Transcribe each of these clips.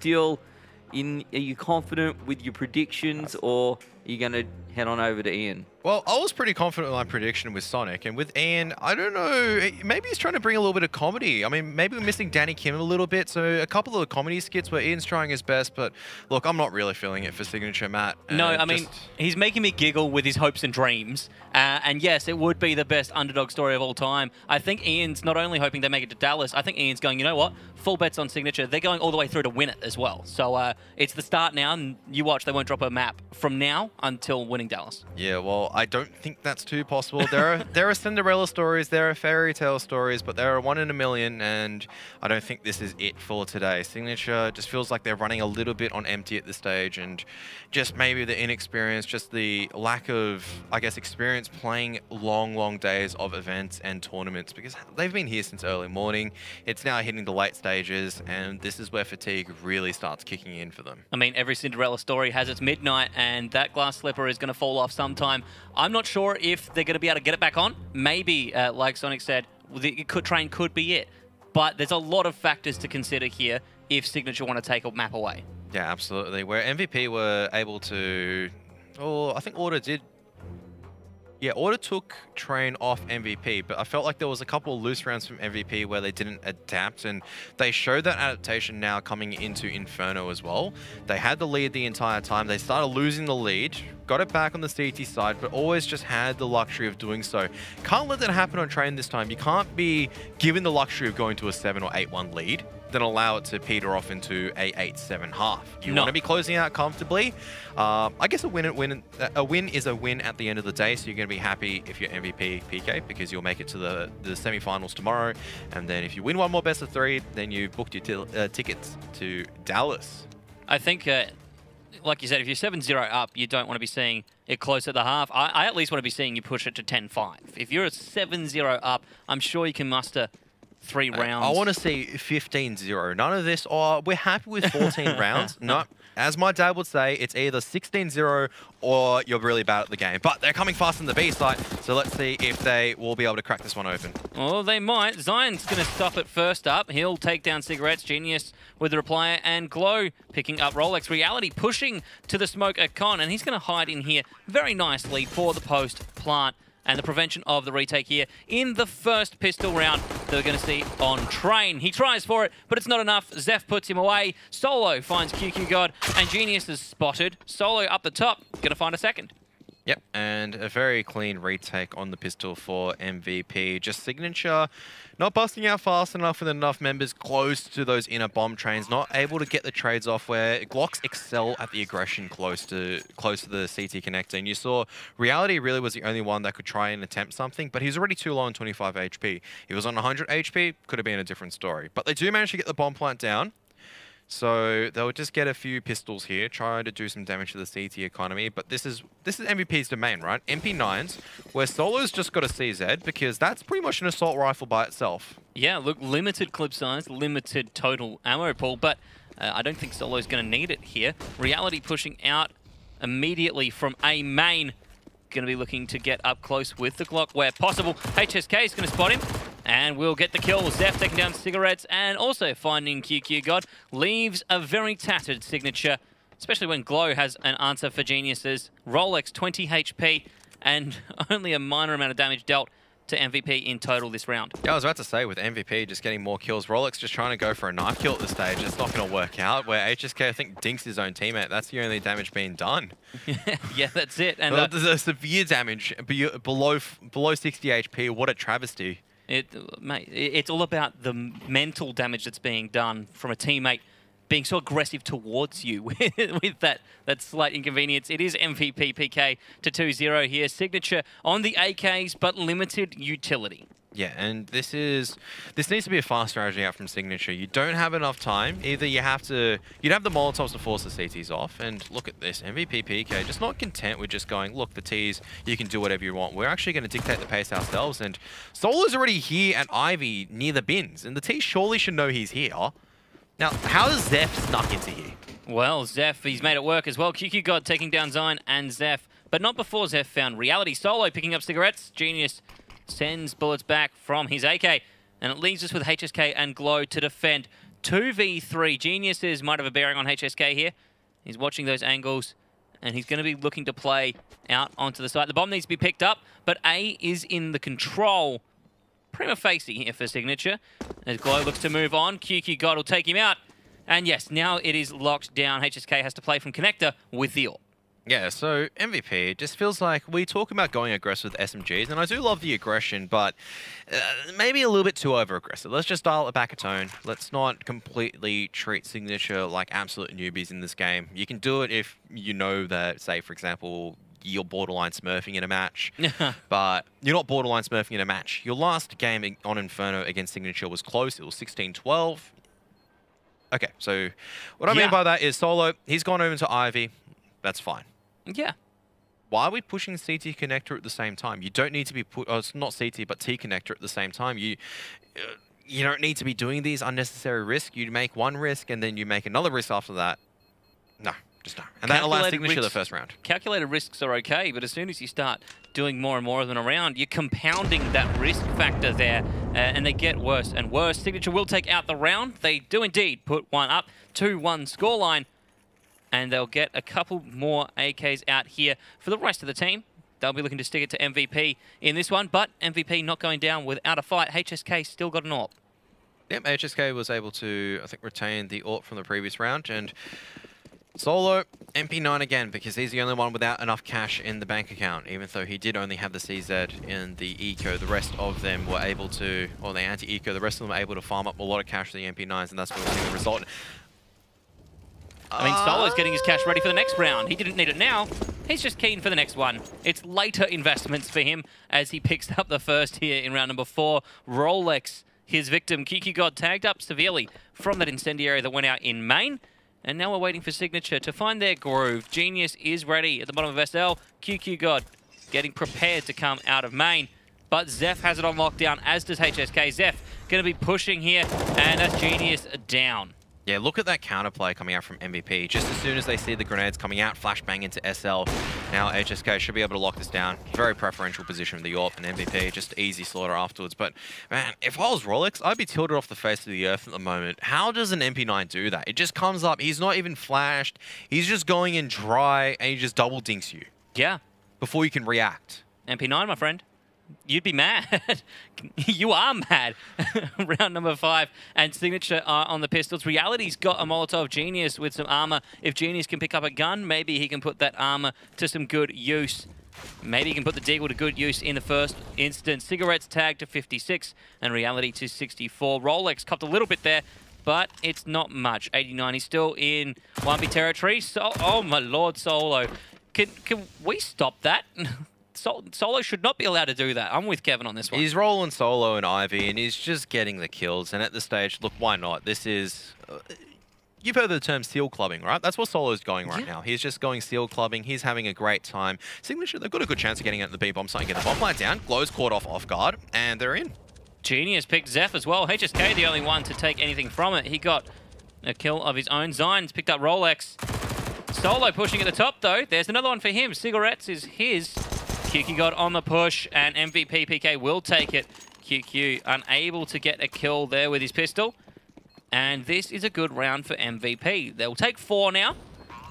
still are you confident with your predictions, or are you going to head on over to Ian? Well, I was pretty confident with my prediction with Sonic, and with Ian, I don't know, maybe he's trying to bring a little bit of comedy. I mean, maybe we're missing Danny Kim a little bit, so a couple of the comedy skits where Ian's trying his best, but look, I'm not really feeling it for Signature, Matt. No, I mean, he's making me giggle with his hopes and dreams, and yes, it would be the best underdog story of all time. I think Ian's not only hoping they make it to Dallas, I think Ian's going, you know what, full bets on Signature. They're going all the way through to win it as well. So it's the start now, and you watch, they won't drop a map from now until winning Dallas. Yeah, well, I don't think that's too possible. There are Cinderella stories, there are fairy tale stories, but there are 1 in a million, and I don't think this is it for today. Signature just feels like they're running a little bit on empty at this stage, and just maybe the inexperience, just the lack of, I guess, experience playing long days of events and tournaments, because they've been here since early morning. It's now hitting the late stages, and this is where fatigue really starts kicking in for them. I mean, every Cinderella story has its midnight, and that glass slipper is going to fall off sometime. I'm not sure if they're going to be able to get it back on. Maybe, like Sonic said, the train could be it. But there's a lot of factors to consider here if Signature want to take a map away. Yeah, absolutely. Where MVP were able to... Oh, I think Order did... Yeah, Order took train off MVP, but I felt like there was a couple of loose rounds from MVP where they didn't adapt, and they showed that adaptation now coming into Inferno as well. They had the lead the entire time. They started losing the lead, got it back on the CT side, but always just had the luxury of doing so. Can't let that happen on train this time. You can't be given the luxury of going to a 7 or 8-1 lead, then allow it to peter off into a 8-7 half. You want to be closing out comfortably. I guess a win is a win at the end of the day, so you're going to be happy if you're MVP PK, because you'll make it to the semi-finals tomorrow, and then if you win one more best of 3, then you've booked your tickets to Dallas. I think, like you said, if you're 7-0 up, you don't want to be seeing it close at the half. I at least want to be seeing you push it to 10-5. If you're a 7-0 up, I'm sure you can muster 3 rounds. I want to see 15-0. None of this, oh, we're happy with 14 rounds. No, as my dad would say, it's either 16-0 or you're really bad at the game. But they're coming fast on the B side, so let's see if they will be able to crack this one open. Oh, they might. Zion's going to stop it first up. He'll take down Cigarettes. Genius with the reply, and Glow picking up Rolex. Reality pushing to the smoke at Con, and he's going to hide in here very nicely for the post plant and the prevention of the retake here in the first pistol round that we're going to see on Train. He tries for it, but it's not enough. Zeph puts him away. Solo finds QQ God, and Genius is spotted. Solo up the top, going to find a second. Yep, and a very clean retake on the pistol for MVP. Just Signature not busting out fast enough with enough members close to those inner bomb trains, not able to get the trades off where Glocks excel at the aggression close to the CT connector. And you saw Reality really was the only one that could try and attempt something, but he's already too low on 25 HP. He was on 100 HP, could have been a different story. But they do manage to get the bomb plant down. So they'll just get a few pistols here, try to do some damage to the CT economy. But this is MVP's domain, right? MP9s, where Solo's just got a CZ, because that's pretty much an assault rifle by itself. Yeah, look, limited clip size, limited total ammo pool, but I don't think Solo's going to need it here. Reality pushing out immediately from A main. Going to be looking to get up close with the Glock where possible. HSK is going to spot him. And we'll get the kill. Zeph taking down Cigarettes and also finding QQ God. Leaves a very tattered Signature, especially when Glow has an answer for Geniuses. Rolex 20 HP and only a minor amount of damage dealt to MVP in total this round. Yeah, I was about to say, with MVP just getting more kills, Rolex just trying to go for a knife kill at this stage. It's not going to work out. Where HSK, I think, dinks his own teammate. That's the only damage being done. Yeah, that's it. And there's a severe damage below 60 HP. What a travesty. Mate, it's all about the mental damage that's being done from a teammate being so aggressive towards you with that slight inconvenience. It is MVP PK to 2-0 here. Signature on the AKs, but limited utility. Yeah, and this needs to be a fast strategy out from Signature. You don't have enough time. Either you'd have the Molotovs to force the CTs off, and look at this, MVP PK, just not content with just going, look, the Ts, you can do whatever you want. We're actually going to dictate the pace ourselves, and Solo's already here at Ivy near the bins, and the Ts surely should know he's here. Now, how does Zeph snuck into here? Well, Zeph, he's made it work as well. QQ God taking down Zion and Zeph, but not before Zeph found Reality. Solo picking up Cigarettes. Genius sends bullets back from his AK, and it leaves us with HSK and Glow to defend. 2v3. Geniuses might have a bearing on HSK here. He's watching those angles, and he's going to be looking to play out onto the side. The bomb needs to be picked up, but A is in the control. Prima facie here for Signature. As Glow looks to move on, QQ God will take him out. And yes, now it is locked down. HSK has to play from Connector with the AWP. Yeah, so MVP, it just feels like we talk about going aggressive with SMGs, and I do love the aggression, but maybe a little bit too over-aggressive. Let's just dial it back a tone. Let's not completely treat Signature like absolute newbies in this game. You can do it if you know that, say, for example, you're borderline smurfing in a match, but you're not borderline smurfing in a match. Your last game on Inferno against Signature was close. It was 16-12. Okay, so what I mean by that is Solo, he's gone over to Ivy. That's fine. Yeah. Why are we pushing CT connector at the same time? You don't need to be it's not CT, but T connector at the same time. You don't need to be doing these unnecessary risks. You make one risk and then you make another risk after that. No, just no. And that allows Signature the first round. Calculated risks are okay, but as soon as you start doing more and more of them around, you're compounding that risk factor there, and they get worse and worse. Signature will take out the round. They do indeed put one up, 2-1 scoreline. And they'll get a couple more AKs out here for the rest of the team. They'll be looking to stick it to MVP in this one, but MVP not going down without a fight. HSK still got an AWP. Yep, HSK was able to, I think, retain the AWP from the previous round. And Solo, MP9 again, because he's the only one without enough cash in the bank account, even though he did only have the CZ in the eco. The rest of them were able to, or the anti-eco, the rest of them were able to farm up a lot of cash for the MP9s, and that's what we're seeing the result. I mean, Solo's getting his cash ready for the next round. He didn't need it now. He's just keen for the next one. It's later investments for him as he picks up the first here in round number 4. Rolex, his victim. QQ God tagged up severely from that incendiary that went out in main. And now we're waiting for Signature to find their groove. Genius is ready at the bottom of SL. QQ God getting prepared to come out of main. But Zeph has it on lockdown, as does HSK. Zeph going to be pushing here, and that's Genius down. Yeah, look at that counterplay coming out from MVP. Just as soon as they see the grenades coming out, flashbang into SL. Now HSK should be able to lock this down. Very preferential position with the AWP and MVP. Just easy slaughter afterwards. But man, if I was Rolex, I'd be tilted off the face of the earth at the moment. How does an MP9 do that? It just comes up. He's not even flashed. He's just going in dry, and he just double dinks you. Yeah. Before you can react. MP9, my friend. You'd be mad. You are mad. Round number 5, and Signature are on the pistols. Reality's got a Molotov. Genius with some armor. If Genius can pick up a gun, maybe he can put that armor to some good use. Maybe he can put the Deagle to good use in the first instance. Cigarettes tagged to 56, and Reality to 64. Rolex copped a little bit there, but it's not much. 89, he's still in 1B territory. So, oh my lord, Solo. Can we stop that? Solo should not be allowed to do that. I'm with Kevin on this one. He's rolling Solo and Ivy, and he's just getting the kills. And at this stage, look, why not? This is... you've heard the term seal clubbing, right? That's what Solo's going right now. He's just going seal clubbing. He's having a great time. Signature, they've got a good chance of getting out the B bomb site and get the bomb plant down. Glow's caught off guard, and they're in. Genius picked Zeph as well. HSK the only one to take anything from it. He got a kill of his own. Zines picked up Rolex. Solo pushing at the top, though. There's another one for him. Cigarettes is his. QQ got on the push, and MVP PK will take it. QQ unable to get a kill there with his pistol. And this is a good round for MVP. They'll take 4 now,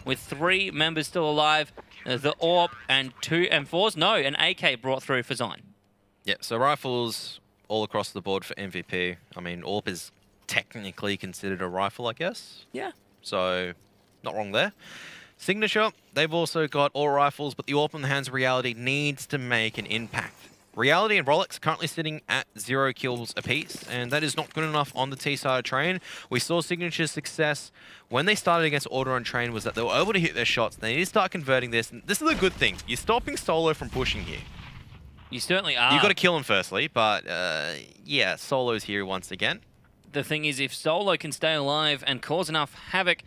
with 3 members still alive. The AWP and 2 M4s. No, an AK brought through for Zine. Yeah, so rifles all across the board for MVP. I mean, AWP is technically considered a rifle, I guess. Yeah. So, not wrong there. Signature, they've also got all rifles, but the AWP in the hands of Reality needs to make an impact. Reality and Rolex currently sitting at 0 kills apiece, and that is not good enough on the T-side of Train. We saw Signature's success when they started against Order on Train was that they were able to hit their shots. They need to start converting this, and this is a good thing. You're stopping Solo from pushing here. You certainly are. You've got to kill him firstly, but yeah, Solo's here once again. The thing is, if Solo can stay alive and cause enough havoc,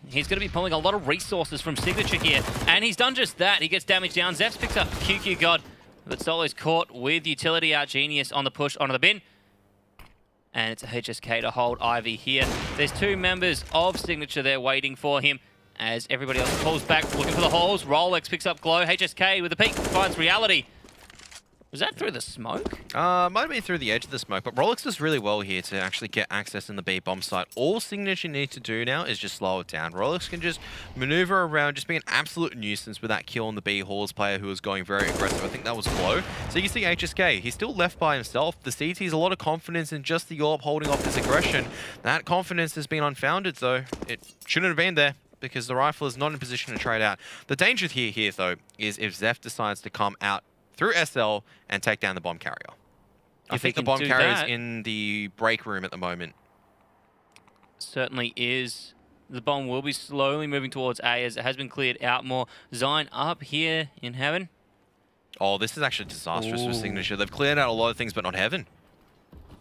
he's going to be pulling a lot of resources from Signature here. And he's done just that. He gets damage down. Zeph picks up QQ God. But Solo's caught with utility out. Genius on the push onto the bin. And it's a HSK to hold Ivy here. There's 2 members of Signature there waiting for him as everybody else pulls back, looking for the holes. Rolex picks up Glow. HSK with the peek finds Reality. Was that through the smoke? Might have been through the edge of the smoke, but Rolex does really well here to actually get access in the B bomb site. All Signature need to do now is just slow it down. Rolex can just maneuver around, just be an absolute nuisance with that kill on the B Halls player who was going very aggressive. I think that was Glow. So you can see HSK, he's still left by himself. The CT's a lot of confidence in just the AWP holding off his aggression. That confidence has been unfounded, though. It shouldn't have been there, because the rifle is not in position to trade out. The danger here though, is if Zeph decides to come out through SL and take down the bomb carrier. I think the bomb carrier is in the break room at the moment. Certainly is. The bomb will be slowly moving towards A as it has been cleared out more. Zion up here in Heaven. Oh, this is actually disastrous for Signature. They've cleared out a lot of things, but not Heaven.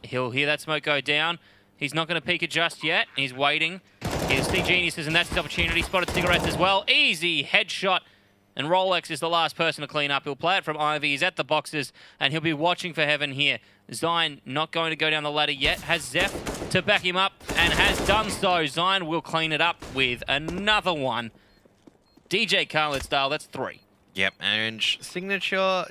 He'll hear that smoke go down. He's not going to peek it just yet. He's waiting. Here's the Geniuses, and that's his opportunity. Spotted Cigarettes as well. Easy headshot. And Rolex is the last person to clean up. He'll play it from Ivy. He's at the boxes, and he'll be watching for Heaven here. Zion not going to go down the ladder yet. Has Zeph to back him up, and has done so. Zion will clean it up with another one. DJ Khaled style, that's 3. Yep, and Signature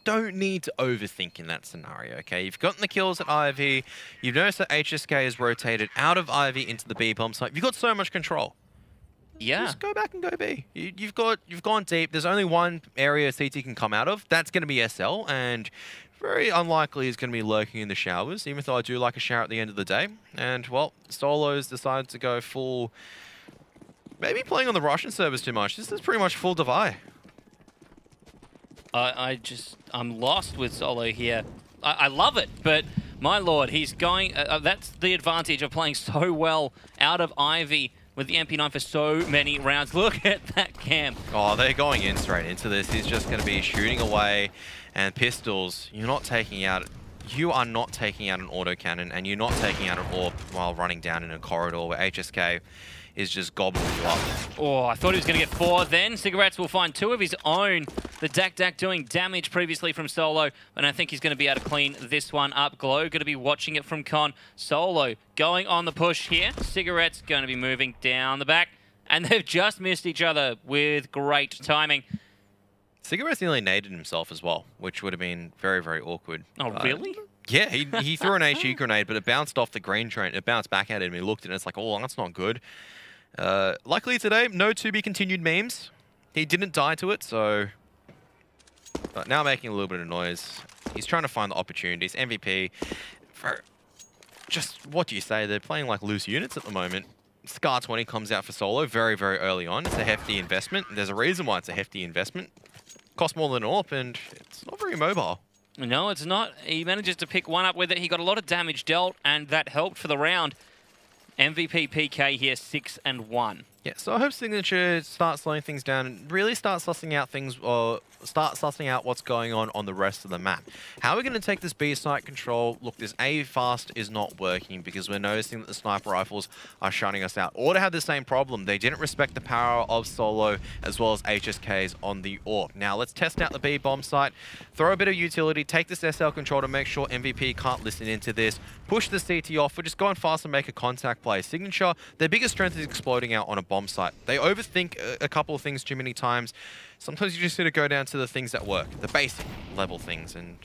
don't need to overthink in that scenario, okay? You've gotten the kills at Ivy. You've noticed that HSK has rotated out of Ivy into the B bomb site. You've got so much control. Yeah. Just go back and go B. You've gone deep. There's only one area CT can come out of. That's going to be SL, and very unlikely is going to be lurking in the showers, even though I do like a shower at the end of the day. And, well, Solos decided to go full... Maybe playing on the Russian servers too much. This is pretty much full Divide. I'm lost with Solo here. I love it, but my lord, he's going... that's the advantage of playing so well out of Ivy with the MP9 for so many rounds. Look at that cam. Oh, they're going in straight into this. He's just going to be shooting away, and pistols, you are not taking out an autocannon, and you're not taking out an AWP while running down in a corridor where HSK is just gobbling you up. Oh, I thought he was going to get 4 then. Cigarettes will find 2 of his own. The Dak doing damage previously from Solo, and I think he's going to be able to clean this one up. Glow going to be watching it from Con. Solo going on the push here. Cigarettes going to be moving down the back, and they've just missed each other with great timing. Cigarettes nearly naded himself as well, which would have been very, very awkward. Oh, really? Yeah, he threw an HE grenade, but it bounced off the green train. It bounced back at him. He looked at it, and it's like, oh, that's not good. Luckily today, no to be continued memes. He didn't die to it, so... But now making a little bit of noise. He's trying to find the opportunities. MVP, for just, what do you say? They're playing like loose units at the moment. Scar 20 comes out for Solo very, very early on. It's a hefty investment. There's a reason why it's a hefty investment. Costs more than AWP, and it's not very mobile. No, it's not. He manages to pick one up with it. He got a lot of damage dealt, and that helped for the round. MVP PK here, 6-1. Yeah, so I hope Signature starts slowing things down and really start sussing out things, or start sussing out what's going on the rest of the map. How are we going to take this B site control? Look, this A fast is not working because we're noticing that the sniper rifles are shutting us out. Order had the same problem. They didn't respect the power of Solo as well as HSKs on the AWP. Now, let's test out the B bomb site, throw a bit of utility, take this SL control to make sure MVP can't listen into this, push the CT off, or just go on fast and make a contact play. Signature, their biggest strength is exploding out on a bomb site. They overthink a couple of things too many times. Sometimes you just need to go down to the things that work, the basic level things, and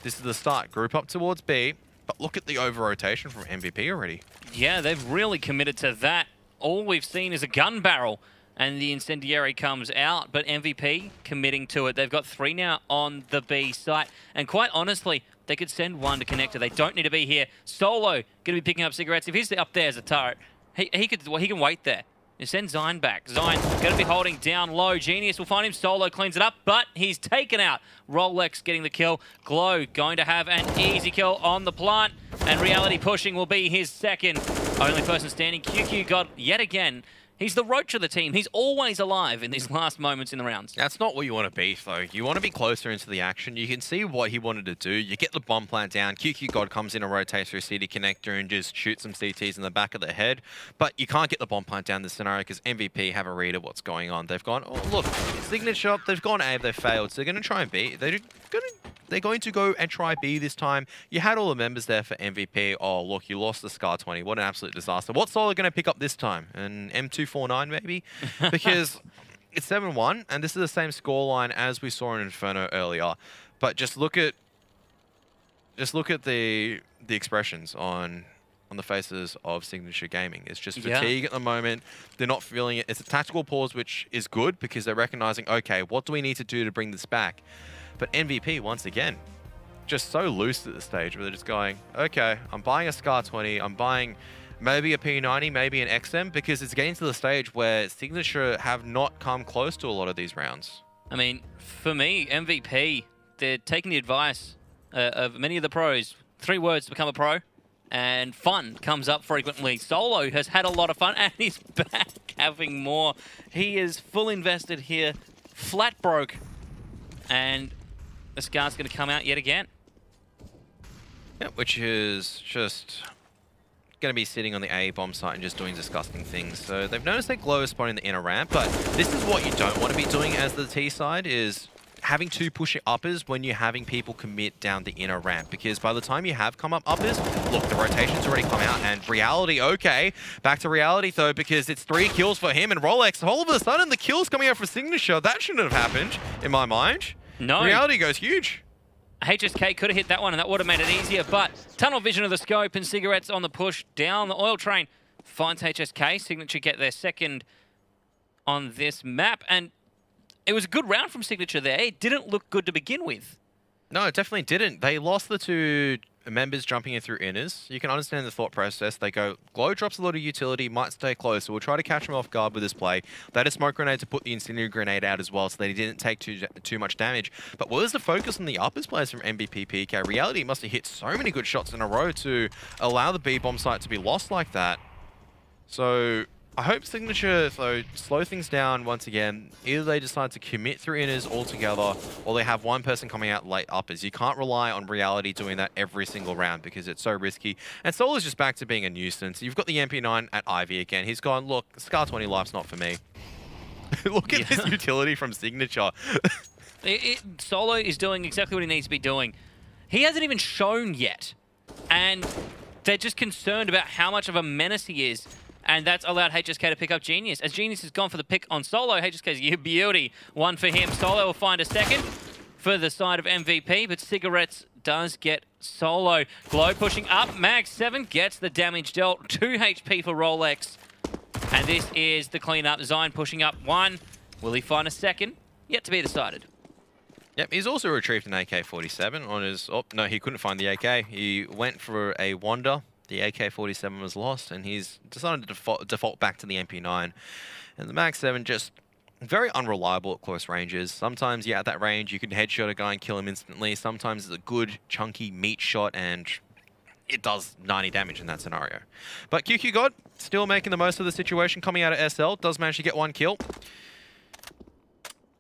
this is the start. Group up towards B, but look at the over-rotation from MVP already. Yeah, they've really committed to that. All we've seen is a gun barrel, and the incendiary comes out, but MVP committing to it. They've got 3 now on the B site, and quite honestly, they could send 1 to connector. They don't need to be here. Solo going to be picking up cigarettes. If he's up there as a turret, he can wait there. You send Zion back. Zion going to be holding down low. Genius will find him. Solo cleans it up, but he's taken out. Rolex getting the kill. Glow going to have an easy kill on the plant, and Reality pushing will be his second. Only person standing. QQ got yet again. He's the roach of the team. He's always alive in these last moments in the rounds. That's not what you want to be, though. You want to be closer into the action. You can see what he wanted to do. You get the bomb plant down. QQ God comes in and rotates through CT connector and just shoots some CTs in the back of the head. But you can't get the bomb plant down in this scenario because MVP have a read of what's going on. They've gone, oh, look, Signature, they've gone A, they've failed. So they're going to try and B. They're going to go and try B this time. You had all the members there for MVP. Oh, look, you lost the Scar 20. What an absolute disaster. What's Solo going to pick up this time? An M249 maybe? Because it's 7-1, and this is the same scoreline as we saw in Inferno earlier. But just look at the expressions on the faces of Signature Gaming. It's just fatigue at the moment. They're not feeling it. It's a tactical pause, which is good because they're recognizing, okay, what do we need to do to bring this back? But MVP, once again, just so loose at the stage where they're just going, okay, I'm buying a Scar 20, I'm buying maybe a P90, maybe an XM, because it's getting to the stage where Signature have not come close to a lot of these rounds. I mean, for me, MVP, they're taking the advice of many of the pros. 3 words to become a pro, and fun comes up frequently. Solo has had a lot of fun, and he's back having more. He is full invested here, flat broke, and the Scar's going to come out yet again. Yeah, which is just going to be sitting on the A bomb site and just doing disgusting things. So they've noticed that Glow is spawning the inner ramp, but this is what you don't want to be doing as the T side, is having 2 pushing uppers when you're having people commit down the inner ramp, because by the time you have come up uppers, look, the rotation's already come out, and Reality, okay, back to Reality though, because it's 3 kills for him and Rolex. All of a sudden, the kills coming out for Signature. That shouldn't have happened, in my mind. No. Reality goes huge. HSK could have hit that one, and that would have made it easier, but tunnel vision of the scope and Cigarettes on the push down the oil train finds HSK. Signature get their second on this map, and it was a good round from Signature there. It didn't look good to begin with. No, it definitely didn't. They lost the 2 members jumping in through inners. You can understand the thought process. They go, Glow drops a lot of utility, might stay close, so we'll try to catch him off guard with this play. They had a smoke grenade to put the incendiary grenade out as well, so they didn't take too much damage. But what was the focus on the uppers players from MVP PK? Reality must have hit so many good shots in a row to allow the B-bomb site to be lost like that. So I hope Signature, though, slow things down once again. Either they decide to commit through inners altogether, or they have one person coming out late uppers. You can't rely on Reality doing that every single round because it's so risky. And Solo's just back to being a nuisance. You've got the MP9 at Ivy again. He's gone, look, Scar 20 life's not for me. Look at this utility from Signature. Solo is doing exactly what he needs to be doing. He hasn't even shown yet. And they're just concerned about how much of a menace he is. And that's allowed HSK to pick up Genius. As Genius has gone for the pick on Solo, HSK's beauty. 1 for him. Solo will find a second for the side of MVP, but Cigarettes does get Solo. Glow pushing up. Mag 7 gets the damage dealt. 2 HP for Rolex. And this is the cleanup. Zion pushing up 1. Will he find a second? Yet to be decided. Yep, he's also retrieved an AK-47 on his... Oh, no, he couldn't find the AK. He went for a wander. The AK-47 was lost, and he's decided to default back to the MP9. And the Mag 7 just very unreliable at close ranges. Sometimes, yeah, at that range, you can headshot a guy and kill him instantly. Sometimes it's a good, chunky meat shot, and it does 90 damage in that scenario. But QQ God, still making the most of the situation, coming out of SL, does manage to get 1 kill.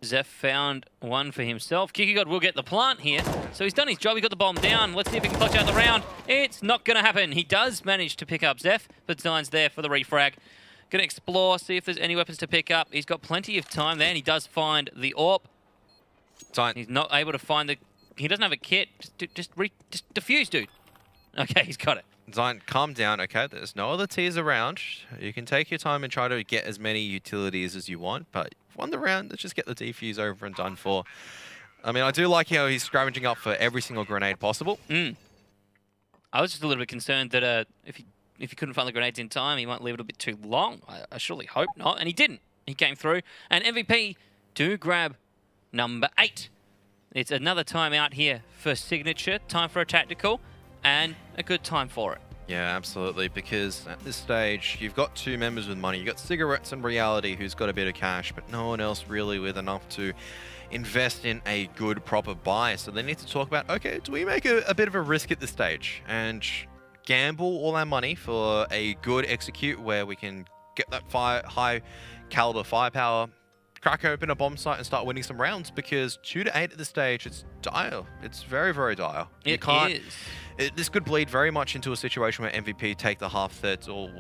Zeph found 1 for himself. QQ God will get the plant here. So he's done his job. He got the bomb down. Let's see if he can clutch out the round. It's not going to happen. He does manage to pick up Zeph, but Zion's there for the refrag. Going to explore, see if there's any weapons to pick up. He's got plenty of time there, and he does find the AWP. Zion. He's not able to find the... He doesn't have a kit. Just defuse, dude. Okay, he's got it. Zion, calm down, okay? There's no other Ts around. You can take your time and try to get as many utilities as you want, but won the round, let's just get the defuse over and done for. I mean, I do like how he's scavenging up for every single grenade possible. I was just a little bit concerned that if he couldn't find the grenades in time, he might leave it a bit too long. I surely hope not, and he didn't. He came through, and MVP do grab number 8. It's another time out here for Signature. Time for a tactical, and a good time for it. Yeah, absolutely, because at this stage, you've got 2 members with money. You've got Cigarettes and Reality, who's got a bit of cash, but no one else really with enough to invest in a good, proper buy. So they need to talk about, okay, do we make a bit of a risk at this stage and gamble all our money for a good execute where we can get that high caliber firepower, crack open a bomb site and start winning some rounds? Because 2 to 8 at this stage, it's dire. It's very, very dire. It is. This could bleed very much into a situation where MVP take the half sets, or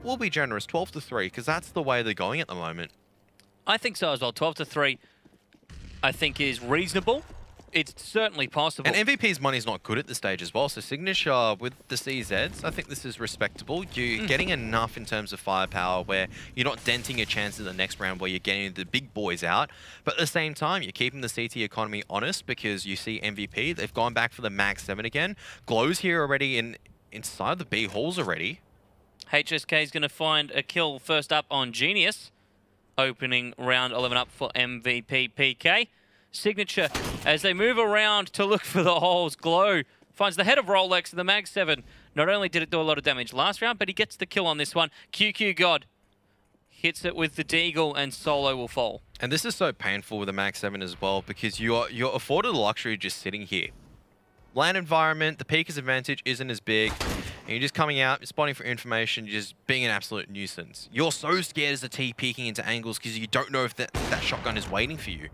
we'll be generous, 12 to 3, because that's the way they're going at the moment. I think so as well. 12 to 3, I think, is reasonable. it's certainly possible. And MVP's money's not good at this stage as well. So Signature with the CZs, I think this is respectable. You're getting enough in terms of firepower where you're not denting your chances in the next round where you're getting the big boys out. But at the same time, you're keeping the CT economy honest because you see MVP. They've gone back for the Mag 7 again. Glow's here already inside the B halls already. HSK is going to find a kill first up on Genius. Opening round 11 up for MVP PK. Signature, as they move around to look for the holes, Glow finds the head of Rolex and the Mag 7. Not only did it do a lot of damage last round, but he gets the kill on this one. QQ God hits it with the Deagle and Solo will fall. And this is so painful with the Mag 7 as well because you're afforded the luxury of just sitting here. Land environment, the peeker's advantage isn't as big. And you're just coming out, you're spotting for information, you're just being an absolute nuisance. You're so scared as a T peeking into angles because you don't know if that shotgun is waiting for you.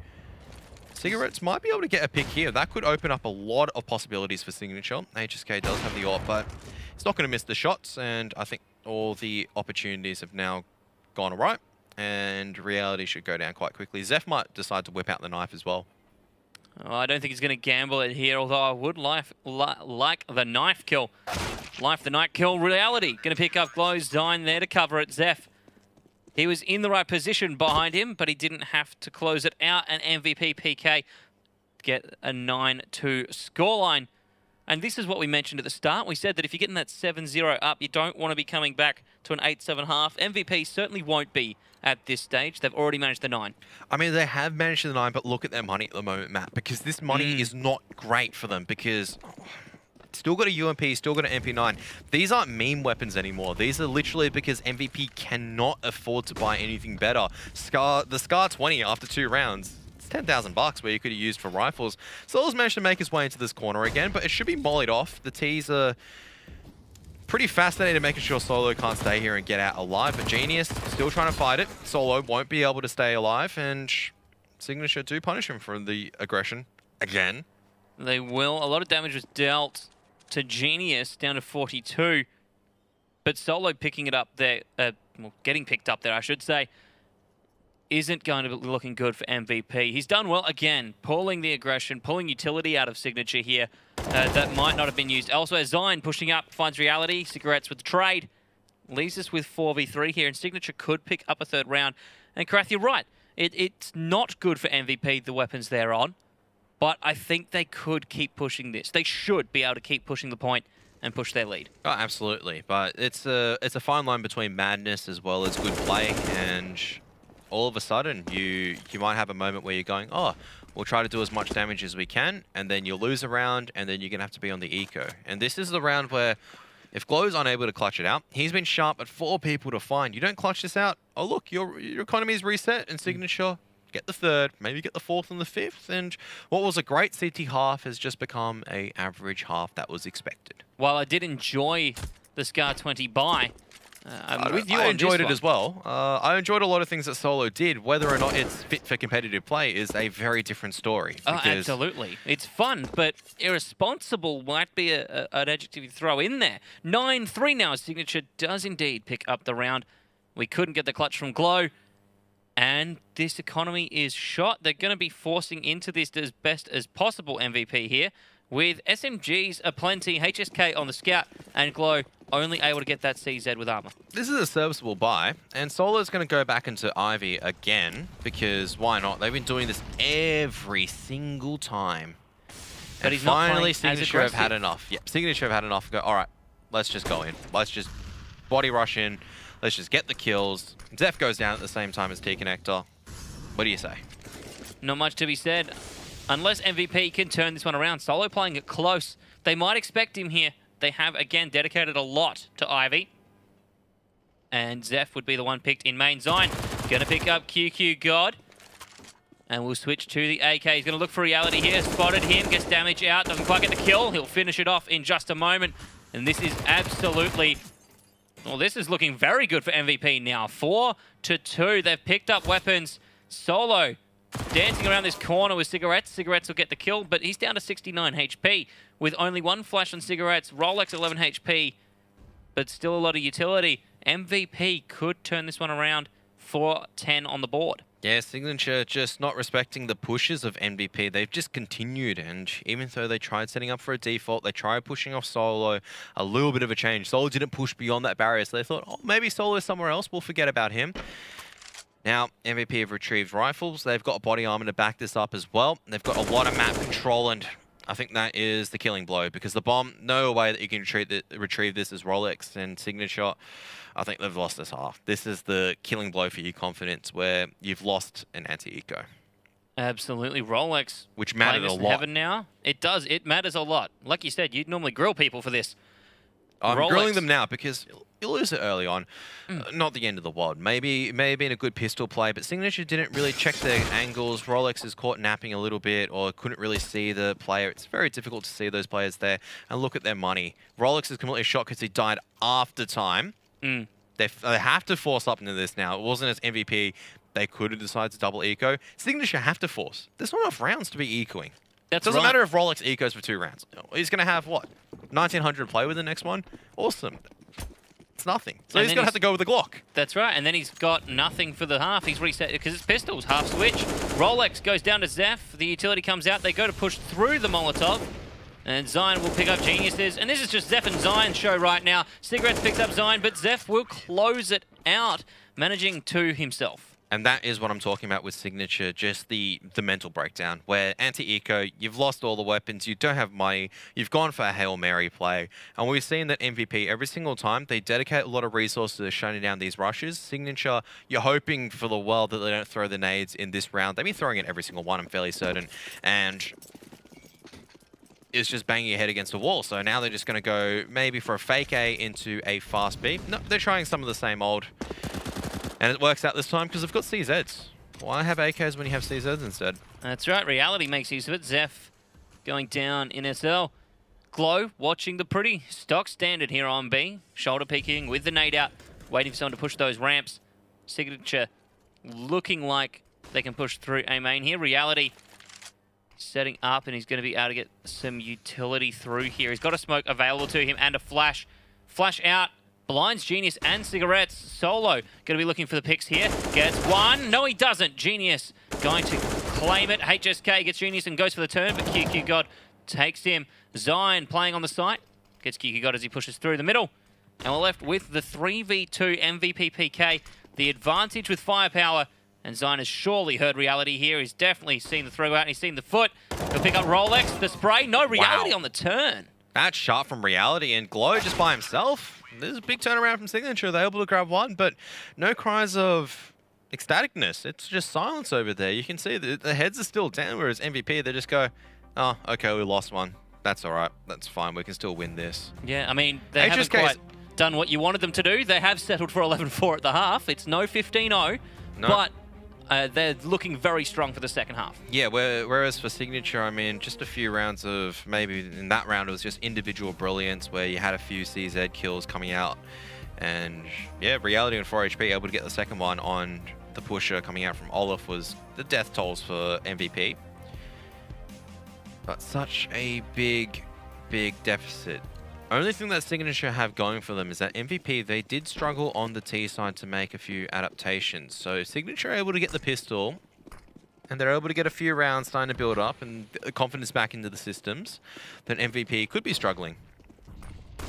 Cigarettes might be able to get a pick here. That could open up a lot of possibilities for Signature. HSK does have the AWP, but it's not going to miss the shots. And I think all the opportunities have now gone all right. And Reality should go down quite quickly. Zeph might decide to whip out the knife as well. Oh, I don't think he's going to gamble it here, although I would like the knife kill. The knife kill. Reality going to pick up Glow's Zine there to cover it. Zeph, he was in the right position behind him, but he didn't have to close it out. And MVP PK get a 9-2 scoreline. And this is what we mentioned at the start. We said that if you're getting that 7-0 up, you don't want to be coming back to an 8-7 half. MVP certainly won't be at this stage. They've already managed the 9. I mean, they have managed the 9, but look at their money at the moment, Matt, because this money is not great for them because still got a UMP, still got an MP9. These aren't meme weapons anymore. These are literally because MVP cannot afford to buy anything better. The Scar 20 after 2 rounds, it's 10,000 bucks where you could have used for rifles. Solo's managed to make his way into this corner again, but it should be mollied off. The T's are pretty fascinated making sure Solo can't stay here and get out alive, but Genius still trying to fight it. Solo won't be able to stay alive, and Signature do punish him for the aggression again. They will. A lot of damage was dealt to Genius, down to 42. But Solo picking it up there, well, getting picked up there, I should say, isn't going to be looking good for MVP. He's done well again, pulling the aggression, pulling utility out of Signature here that might not have been used elsewhere. Zine pushing up, finds Reality, Cigarettes with the trade. Leaves us with 4v3 here, and Signature could pick up a 3rd round. And Karath, you're right. It's not good for MVP, the weapons they're on. But I think they could keep pushing this. They should be able to keep pushing the point and push their lead. Oh, absolutely. But it's a fine line between madness as well as good play, and all of a sudden you might have a moment where you're going, oh, we'll try to do as much damage as we can, and then you'll lose a round, and then you're going to have to be on the eco. And this is the round where if Glow's unable to clutch it out, he's been sharp at 4 people to find. You don't clutch this out, oh look, your economy is reset, and Signature get the 3rd, maybe get the 4th and the 5th, and what was a great CT half has just become a average half that was expected. While I did enjoy the Scar 20 buy, I'm with you I on enjoyed this it as well. I enjoyed a lot of things that Solo did. Whether or not it's fit for competitive play is a very different story. Oh, absolutely. It's fun, but irresponsible might be an adjective you throw in there. 9-3 now. Signature does indeed pick up the round. We couldn't get the clutch from Glow. And this economy is shot. They're going to be forcing into this as best as possible MVP here. With SMGs aplenty, HSK on the scout, and Glow only able to get that CZ with armor. This is a serviceable buy, and Solo's going to go back into Ivy again, because why not? They've been doing this every single time. But and he's not finally, playing as Signature have had aggressive. enough. Yep, Signature have had enough. Go, all right, let's just go in. Let's just body rush in. Let's just get the kills. Zeph goes down at the same time as T-Connector. What do you say? Not much to be said. Unless MVP can turn this one around. Solo playing it close. They might expect him here. They have, again, dedicated a lot to Ivy. And Zeph would be the one picked in main zone. Gonna pick up QQ God. And we'll switch to the AK. He's gonna look for Reality here. Spotted him, gets damage out. Doesn't quite get the kill. He'll finish it off in just a moment. And this is absolutely... Well, this is looking very good for MVP now. 4-2. They've picked up weapons. Solo dancing around this corner with Cigarettes. Cigarettes will get the kill, but he's down to 69 HP with only 1 flash on Cigarettes. Rolex 11 HP, but still a lot of utility. MVP could turn this one around 4-10 on the board. Yeah, Signature just not respecting the pushes of MVP. They've just continued, and even though they tried setting up for a default, they tried pushing off Solo, a little bit of a change. Solo didn't push beyond that barrier, so they thought, oh, maybe Solo is somewhere else, we'll forget about him. Now, MVP have retrieved rifles. They've got body armor to back this up as well. They've got a lot of map control, and I think that is the killing blow, because the bomb, no way that you can retrieve this as Rolex and Signature. I think they've lost this half. This is the killing blow for your confidence, where you've lost an anti-eco. Absolutely. Rolex, which matters a lot. Heaven now. It does. It matters a lot. Like you said, you'd normally grill people for this. I'm Rolex. grilling them now because you lose it early on. Not the end of the world. Maybe been a good pistol play, but Signature didn't really check their angles. Rolex is caught napping a little bit, or couldn't really see the player. It's very difficult to see those players there. And look at their money. Rolex is completely shocked because he died after time. They have to force up into this now. It wasn't as MVP. They could have decided to double eco. Signature have to force. There's not enough rounds to be ecoing. That's Doesn't right. matter if Rolex ecos for 2 rounds. He's going to have, what, 1900 play with the next one? Awesome. It's nothing. So he's going to have to go with the Glock. That's right. And then he's got nothing for the half. He's reset because it's pistols. Half switch. Rolex goes down to Zeph. The utility comes out. They go to push through the Molotov. And Zion will pick up Geniuses. And this is just Zeph and Zion's show right now. Cigarettes picks up Zion, but Zeph will close it out, managing to himself. And that is what I'm talking about with Signature, just the mental breakdown, where anti-eco, you've lost all the weapons, you don't have money, you've gone for a Hail Mary play. And we've seen that MVP, every single time, they dedicate a lot of resources to shutting down these rushes. Signature, you're hoping for the world that they don't throw the nades in this round. They've been throwing it every single one, I'm fairly certain. And is just banging your head against a wall. So now they're just going to go maybe for a fake A into a fast B. No, they're trying some of the same old. And it works out this time because they've got CZs. Why have AKs when you have CZs instead? That's right. Reality makes use of it. Zeph going down in SL. Glow watching the pretty stock standard here on B. Shoulder peeking with the nade out. Waiting for someone to push those ramps. Signature looking like they can push through A main here. Reality setting up, and he's going to be able to get some utility through here. He's got a smoke available to him and a flash. Flash out. Blinds Genius and Cigarettes. Solo going to be looking for the picks here. Gets one. No, he doesn't. Genius going to claim it. HSK gets Genius and goes for the turn, but QQ God takes him. Zion playing on the site. Gets QQ God as he pushes through the middle. And we're left with the 3v2 MVP PK. The advantage with firepower. And Zion has surely heard Reality here. He's definitely seen the throw out and he's seen the foot. He'll pick up Rolex, the spray. No, Reality on the turn. Bad shot from Reality, and Glow just by himself. There's a big turnaround from Signature. They're able to grab one, but no cries of ecstaticness. It's just silence over there. You can see the heads are still down, whereas MVP, they just go, oh, okay, we lost one. That's all right. That's fine. We can still win this. Yeah, I mean, they haven't quite done what you wanted them to do. They have settled for 11-4 at the half. It's no 15-0, but they're looking very strong for the second half. Yeah, whereas for Signature, I mean, just a few rounds of, maybe in that round, it was just individual brilliance where you had a few CZ kills coming out. And yeah, Reality and 4HP able to get the second one on the pusher coming out from Olaf was the death tolls for MVP. But such a big deficit. Only thing that Signature have going for them is that MVP, they did struggle on the T side to make a few adaptations. So Signature are able to get the pistol, and they're able to get a few rounds starting to build up and the confidence back into the systems. Then MVP could be struggling.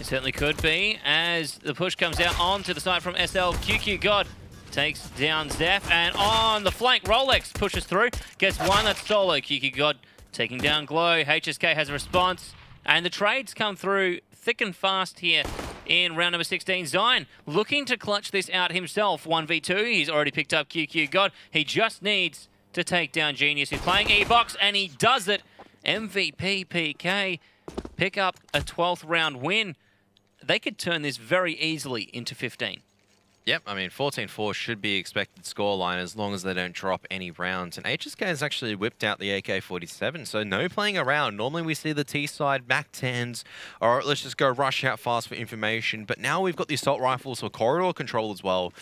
It certainly could be, as the push comes out onto the side from SL. QQ God takes down Zeph, and on the flank, Rolex pushes through, gets one. That's Solo. QQ God taking down Glow. HSK has a response, and the trades come through thick and fast here in round number 16. Zion looking to clutch this out himself. 1v2. He's already picked up QQ God. He just needs to take down Genius. He's playing E-Box, and he does it. MVP PK pick up a 12th round win. They could turn this very easily into 15. Yep, I mean, 14-4 should be expected scoreline as long as they don't drop any rounds. And HSK has actually whipped out the AK-47, so no playing around. Normally we see the T-side back tens, or let's just go rush out fast for information. But now we've got the assault rifles for corridor control as well.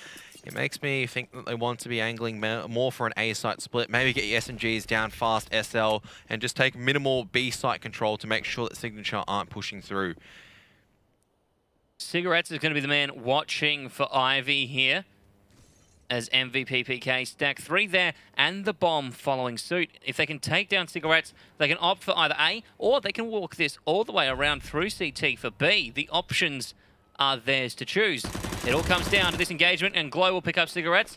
It makes me think that they want to be angling more for an A-site split. Maybe get your SMGs down fast, SL, and just take minimal B-site control to make sure that Signature aren't pushing through. Cigarettes is going to be the man watching for Ivy here. as MVP PK stack 3 there and the bomb following suit. If they can take down Cigarettes, they can opt for either A or they can walk this all the way around through CT for B. The options are theirs to choose. It all comes down to this engagement, and Glow will pick up Cigarettes.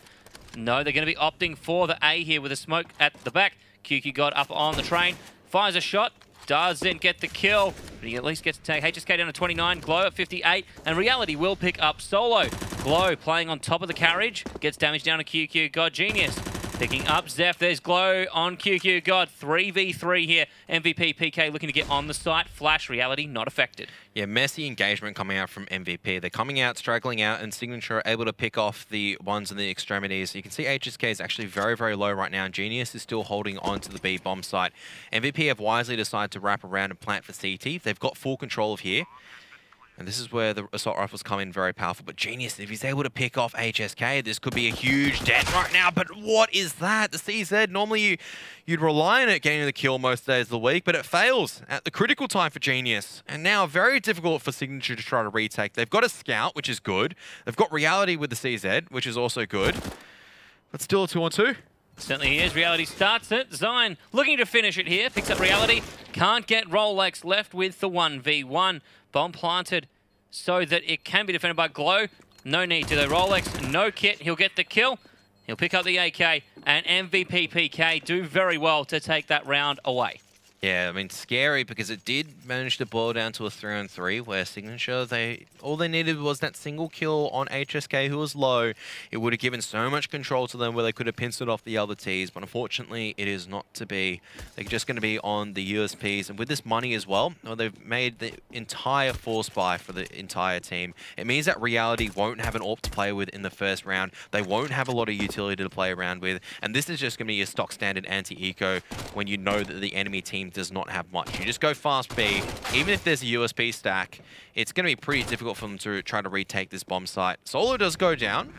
No, they're going to be opting for the A here with a smoke at the back. QQ God up on the train, fires a shot, doesn't get the kill, but he at least gets to take HSK down to 29, Glow at 58, and Reality will pick up Solo. Glow playing on top of the carriage, gets damage down to QQ God. Genius picking up Zeph. There's Glow on QQ God. 3v3 here. MVP PK looking to get on the site. Flash. Reality not affected. Yeah, messy engagement coming out from MVP. They're coming out, struggling out, and Signature are able to pick off the ones in the extremities. You can see HSK is actually very, very low right now, and Genius is still holding on to the B bomb site. MVP have wisely decided to wrap around and plant for CT. They've got full control of here. And this is where the assault rifles come in very powerful. But Genius, if he's able to pick off HSK, this could be a huge death right now. But what is that? The CZ, normally you'd rely on it getting the kill most days of the week, but it fails at the critical time for Genius. And now very difficult for Signature to try to retake. They've got a scout, which is good. They've got Reality with the CZ, which is also good. But still a 2-on-2. Certainly he is. Reality starts it. Zion looking to finish it here. Picks up Reality. Can't get Rolex, left with the 1v1. Bomb planted so that it can be defended by Glow. No need to the Rolex. No kit. He'll get the kill. He'll pick up the AK. And MVP PK do very well to take that round away. Yeah, I mean, scary because it did manage to boil down to a 3-on-3 where Signature, all they needed was that single kill on HSK who was low. It would have given so much control to them where they could have pincered off the other Ts, but unfortunately it is not to be. They're just going to be on the USPs, and with this money as well, they've made the entire force buy for the entire team. It means that Reality won't have an AWP to play with in the first round. They won't have a lot of utility to play around with, and this is just going to be your stock standard anti-eco when you know that the enemy team does not have much. You just go fast B. Even if there's a USP stack, it's going to be pretty difficult for them to try to retake this bomb site. Solo does go down.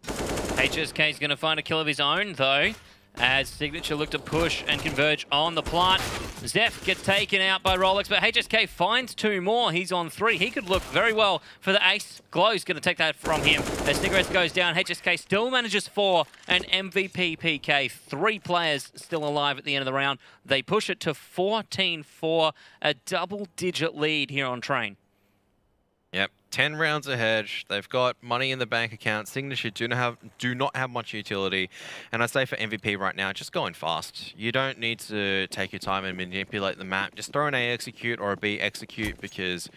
HSK is going to find a kill of his own, though, as Signature look to push and converge on the plant. Zeph gets taken out by Rolex, but HSK finds 2 more. He's on 3. He could look very well for the ace. Glow's going to take that from him. As Cigarettes goes down, HSK still manages 4, and MVP PK, 3 players still alive at the end of the round. They push it to 14-4, a double-digit lead here on Train. Yep, 10 rounds ahead. They've got money in the bank account. Signature do not have much utility. And I say for MVP right now, just going fast. You don't need to take your time and manipulate the map. Just throw an A execute or a B execute because,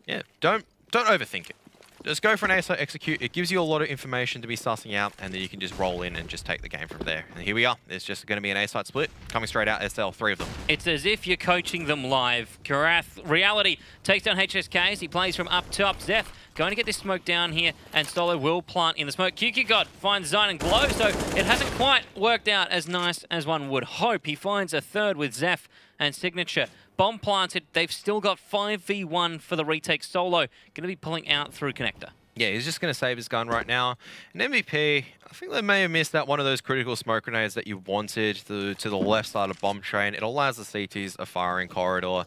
yeah, don't overthink it. Just go for an A execute. It gives you a lot of information to be sussing out, and then you can just roll in and just take the game from there. And here we are. It's just going to be an A-site split coming straight out SL, 3 of them. It's as if you're coaching them live. Karath, Reality takes down HSK as he plays from up top. Zeph going to get this smoke down here, and Solo will plant in the smoke. QQ God finds Zion and Glow, so it hasn't quite worked out as nice as one would hope. He finds a third with Zeph and Signature. Bomb planted. They've still got 5v1 for the retake. Solo going to be pulling out through connector. Yeah, he's just going to save his gun right now. And MVP, I think they may have missed that one of those critical smoke grenades that you wanted to the left side of bomb train. It allows the CTs a firing corridor,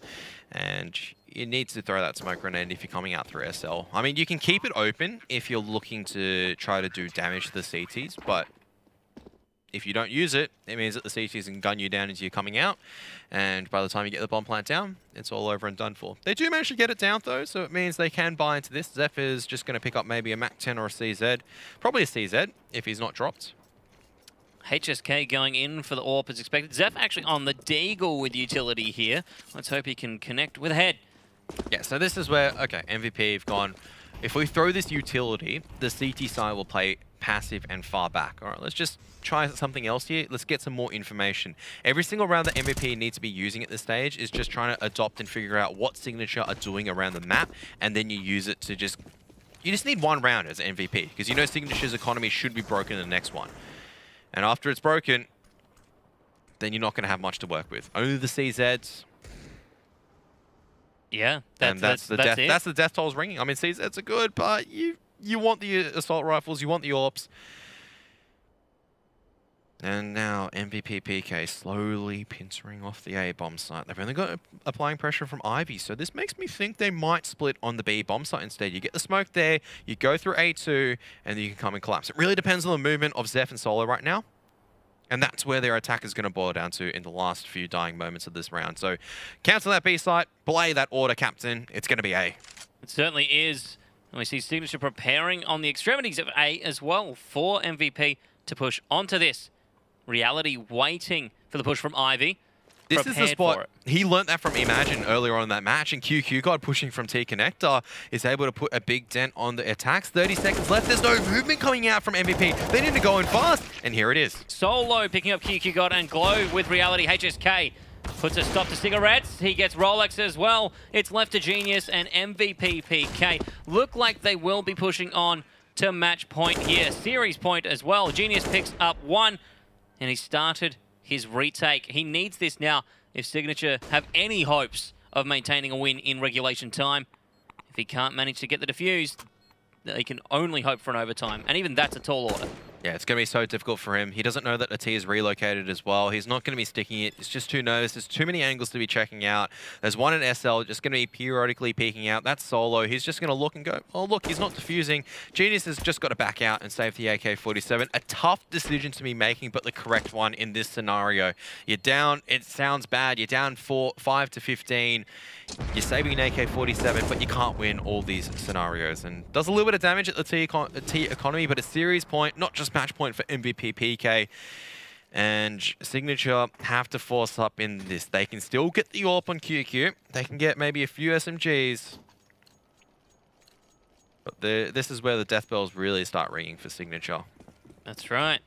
and you need to throw that smoke grenade if you're coming out through SL. I mean, you can keep it open if you're looking to try to do damage to the CTs, but if you don't use it, it means that the CTs can gun you down as you're coming out, and by the time you get the bomb plant down, it's all over and done for. They do manage to get it down though, so it means they can buy into this. Zeph is just going to pick up maybe a MAC 10 or a CZ. Probably a CZ if he's not dropped. HSK going in for the AWP as expected. Zeph actually on the Deagle with utility here. Let's hope he can connect with a head. Yeah, so this is where, okay, MVP have gone. If we throw this utility, the CT side will play passive and far back. All right, let's just try something else here. Let's get some more information. Every single round that MVP needs to be using at this stage is just trying to adopt and figure out what Signature are doing around the map, and then you use it to just... You just need 1 round as MVP, because you know Signature's economy should be broken in the next one. And after it's broken, then you're not going to have much to work with. Only the CZs. Yeah, that's the death tolls ringing. I mean, CZs are good, but you want the assault rifles, you want the AWPs. And now MVP PK slowly pincering off the A bomb site. They've only got applying pressure from Ivy, so this makes me think they might split on the B bomb site instead. You get the smoke there, you go through A2, and then you can come and collapse. It really depends on the movement of Zeph and Solo right now. And that's where their attack is going to boil down to in the last few dying moments of this round. So cancel that B site, play that order, Captain. It's going to be A. It certainly is. And we see Signature preparing on the extremities of A as well for MVP to push onto this. Reality waiting for the push from Ivy. This is the spot. He learnt that from Imagine earlier on in that match, and QQ God pushing from T-Connector is able to put a big dent on the attacks. 30 seconds left. There's no movement coming out from MVP. They need to go in fast, and here it is. Solo picking up QQ God and Glow with Reality. HSK puts a stop to Cigarettes. He gets Rolex as well. It's left to Genius and MVP PK. Look like they will be pushing on to match point here. Series point as well. Genius picks up 1, and he started his retake. He needs this now if Signature have any hopes of maintaining a win in regulation time. If he can't manage to get the defuse, they can only hope for an overtime, and even that's a tall order. Yeah, it's going to be so difficult for him. He doesn't know that the T is relocated as well. He's not going to be sticking it. It's just too nervous. There's too many angles to be checking out. There's one in SL just going to be periodically peeking out. That's Solo. He's just going to look and go, oh, look, he's not defusing. Genius has just got to back out and save the AK-47. A tough decision to be making, but the correct one in this scenario. You're down. It sounds bad. You're down 5 to 15. You're saving an AK-47, but you can't win all these scenarios. And does a little bit of damage at the T economy, but a series point, not just match point for MVP PK. And Signature have to force up in this. They can still get the AWP on QQ. They can get maybe a few SMGs. But this is where the death bells really start ringing for Signature. That's right.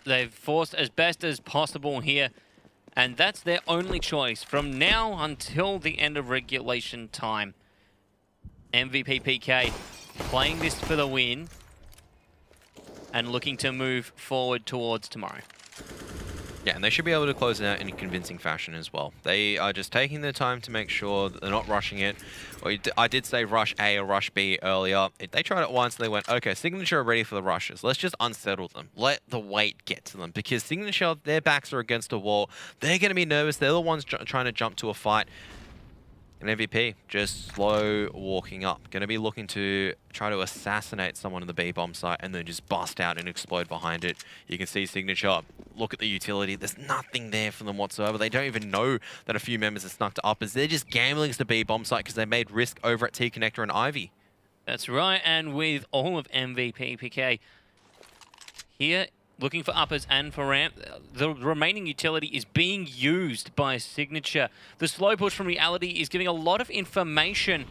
They've forced as best as possible here. And that's their only choice from now until the end of regulation time. MVP PK playing this for the win and looking to move forward towards tomorrow. Yeah, and they should be able to close it out in a convincing fashion as well. They are just taking their time to make sure that they're not rushing it. I did say rush A or rush B earlier. They tried it once and they went, okay, Signature are ready for the rushes. Let's just unsettle them. Let the weight get to them. Because Signature, their backs are against a wall. They're going to be nervous. They're the ones trying to jump to a fight. And MVP just slow walking up. Going to be looking to try to assassinate someone in the B bomb site and then just bust out and explode behind it. You can see Signature. Look at the utility. There's nothing there for them whatsoever. They don't even know that a few members have snuck to uppers. They're just gambling to the B bomb site because they made risk over at T-Connector and Ivy. That's right. And with all of MVP PK here, looking for uppers and for ramp, the remaining utility is being used by Signature. The slow push from Reality is giving a lot of information,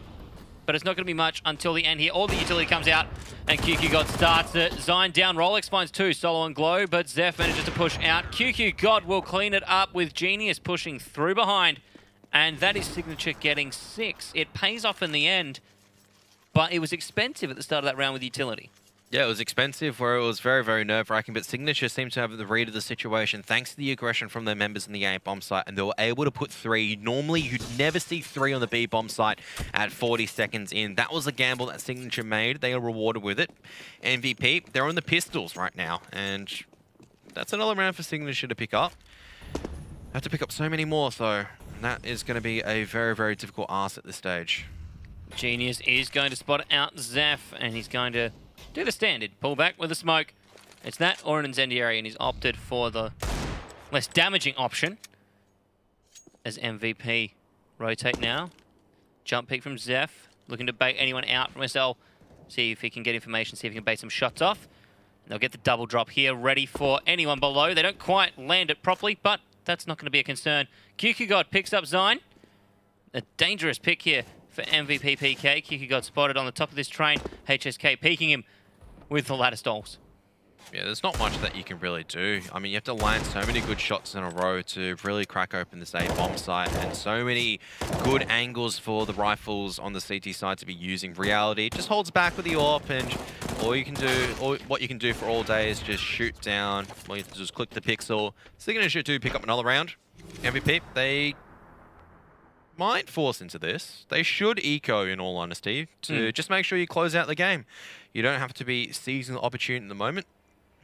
but it's not going to be much until the end here. All the utility comes out, and QQ God starts it. Zine down, Rolex finds 2, Solo and Glow, but Zeph manages to push out. QQ God will clean it up with Genius pushing through behind, and that is Signature getting 6. It pays off in the end, but it was expensive at the start of that round with utility. Yeah, it was expensive where it was very, very nerve-wracking, but Signature seemed to have the read of the situation thanks to the aggression from their members in the A bomb site, and they were able to put 3. Normally, you'd never see 3 on the B bomb site at 40 seconds in. That was a gamble that Signature made. They are rewarded with it. MVP, they're on the pistols right now, and that's another round for Signature to pick up. Have to pick up so many more, so that is going to be a very, very difficult ask at this stage. Genius is going to spot out Zeph, and he's going to do the standard. Pull back with a smoke. It's that or an incendiary, and he's opted for the less damaging option. As MVP rotate now. Jump peek from Zeph. Looking to bait anyone out from SL. See if he can get information, see if he can bait some shots off. And they'll get the double drop here, ready for anyone below. They don't quite land it properly, but that's not going to be a concern. QQ God picks up Zine. A dangerous pick here for MVP PK. QQ God spotted on the top of this train. HSK peeking him with the ladder stalls. Yeah, there's not much that you can really do. I mean, you have to land so many good shots in a row to really crack open this A bomb site, and so many good angles for the rifles on the CT side to be using. Reality just holds back with the AWP, and all you can do, or what you can do for all day is just shoot down. Well, you just click the pixel. Signature do pick up another round. MVP, they might force into this. They should eco, in all honesty, to just make sure you close out the game. You don't have to be seizing the opportunity in the moment.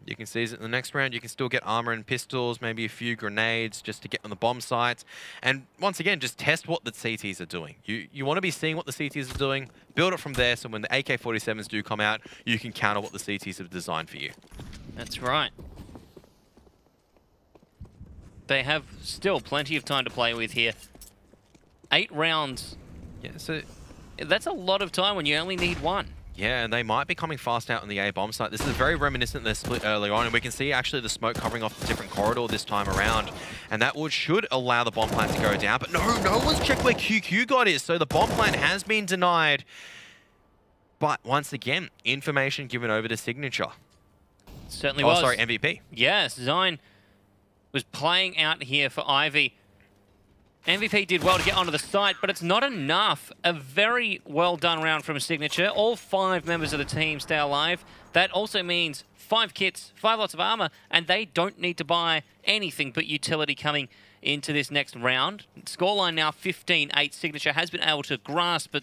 You can see that in the next round, you can still get armor and pistols, maybe a few grenades just to get on the bomb sites. And once again, just test what the CTs are doing. You want to be seeing what the CTs are doing, build it from there, so when the AK-47s do come out, you can counter what the CTs have designed for you. That's right. They have still plenty of time to play with here. 8 rounds. Yeah, so that's a lot of time when you only need 1. Yeah, and they might be coming fast out on the A bomb site. This is very reminiscent of their split earlier on, and we can see actually the smoke covering off the different corridor this time around. And that should allow the bomb plant to go down. But no one's checked where QQ God is, so the bomb plant has been denied. But once again, information given over to Signature. Certainly was. Oh, sorry, MVP. Yes, Zine was playing out here for Ivy. MVP did well to get onto the site, but it's not enough. A very well done round from Signature. All 5 members of the team stay alive. That also means 5 kits, 5 lots of armor, and they don't need to buy anything but utility coming into this next round. Scoreline now 15-8. Signature has been able to grasp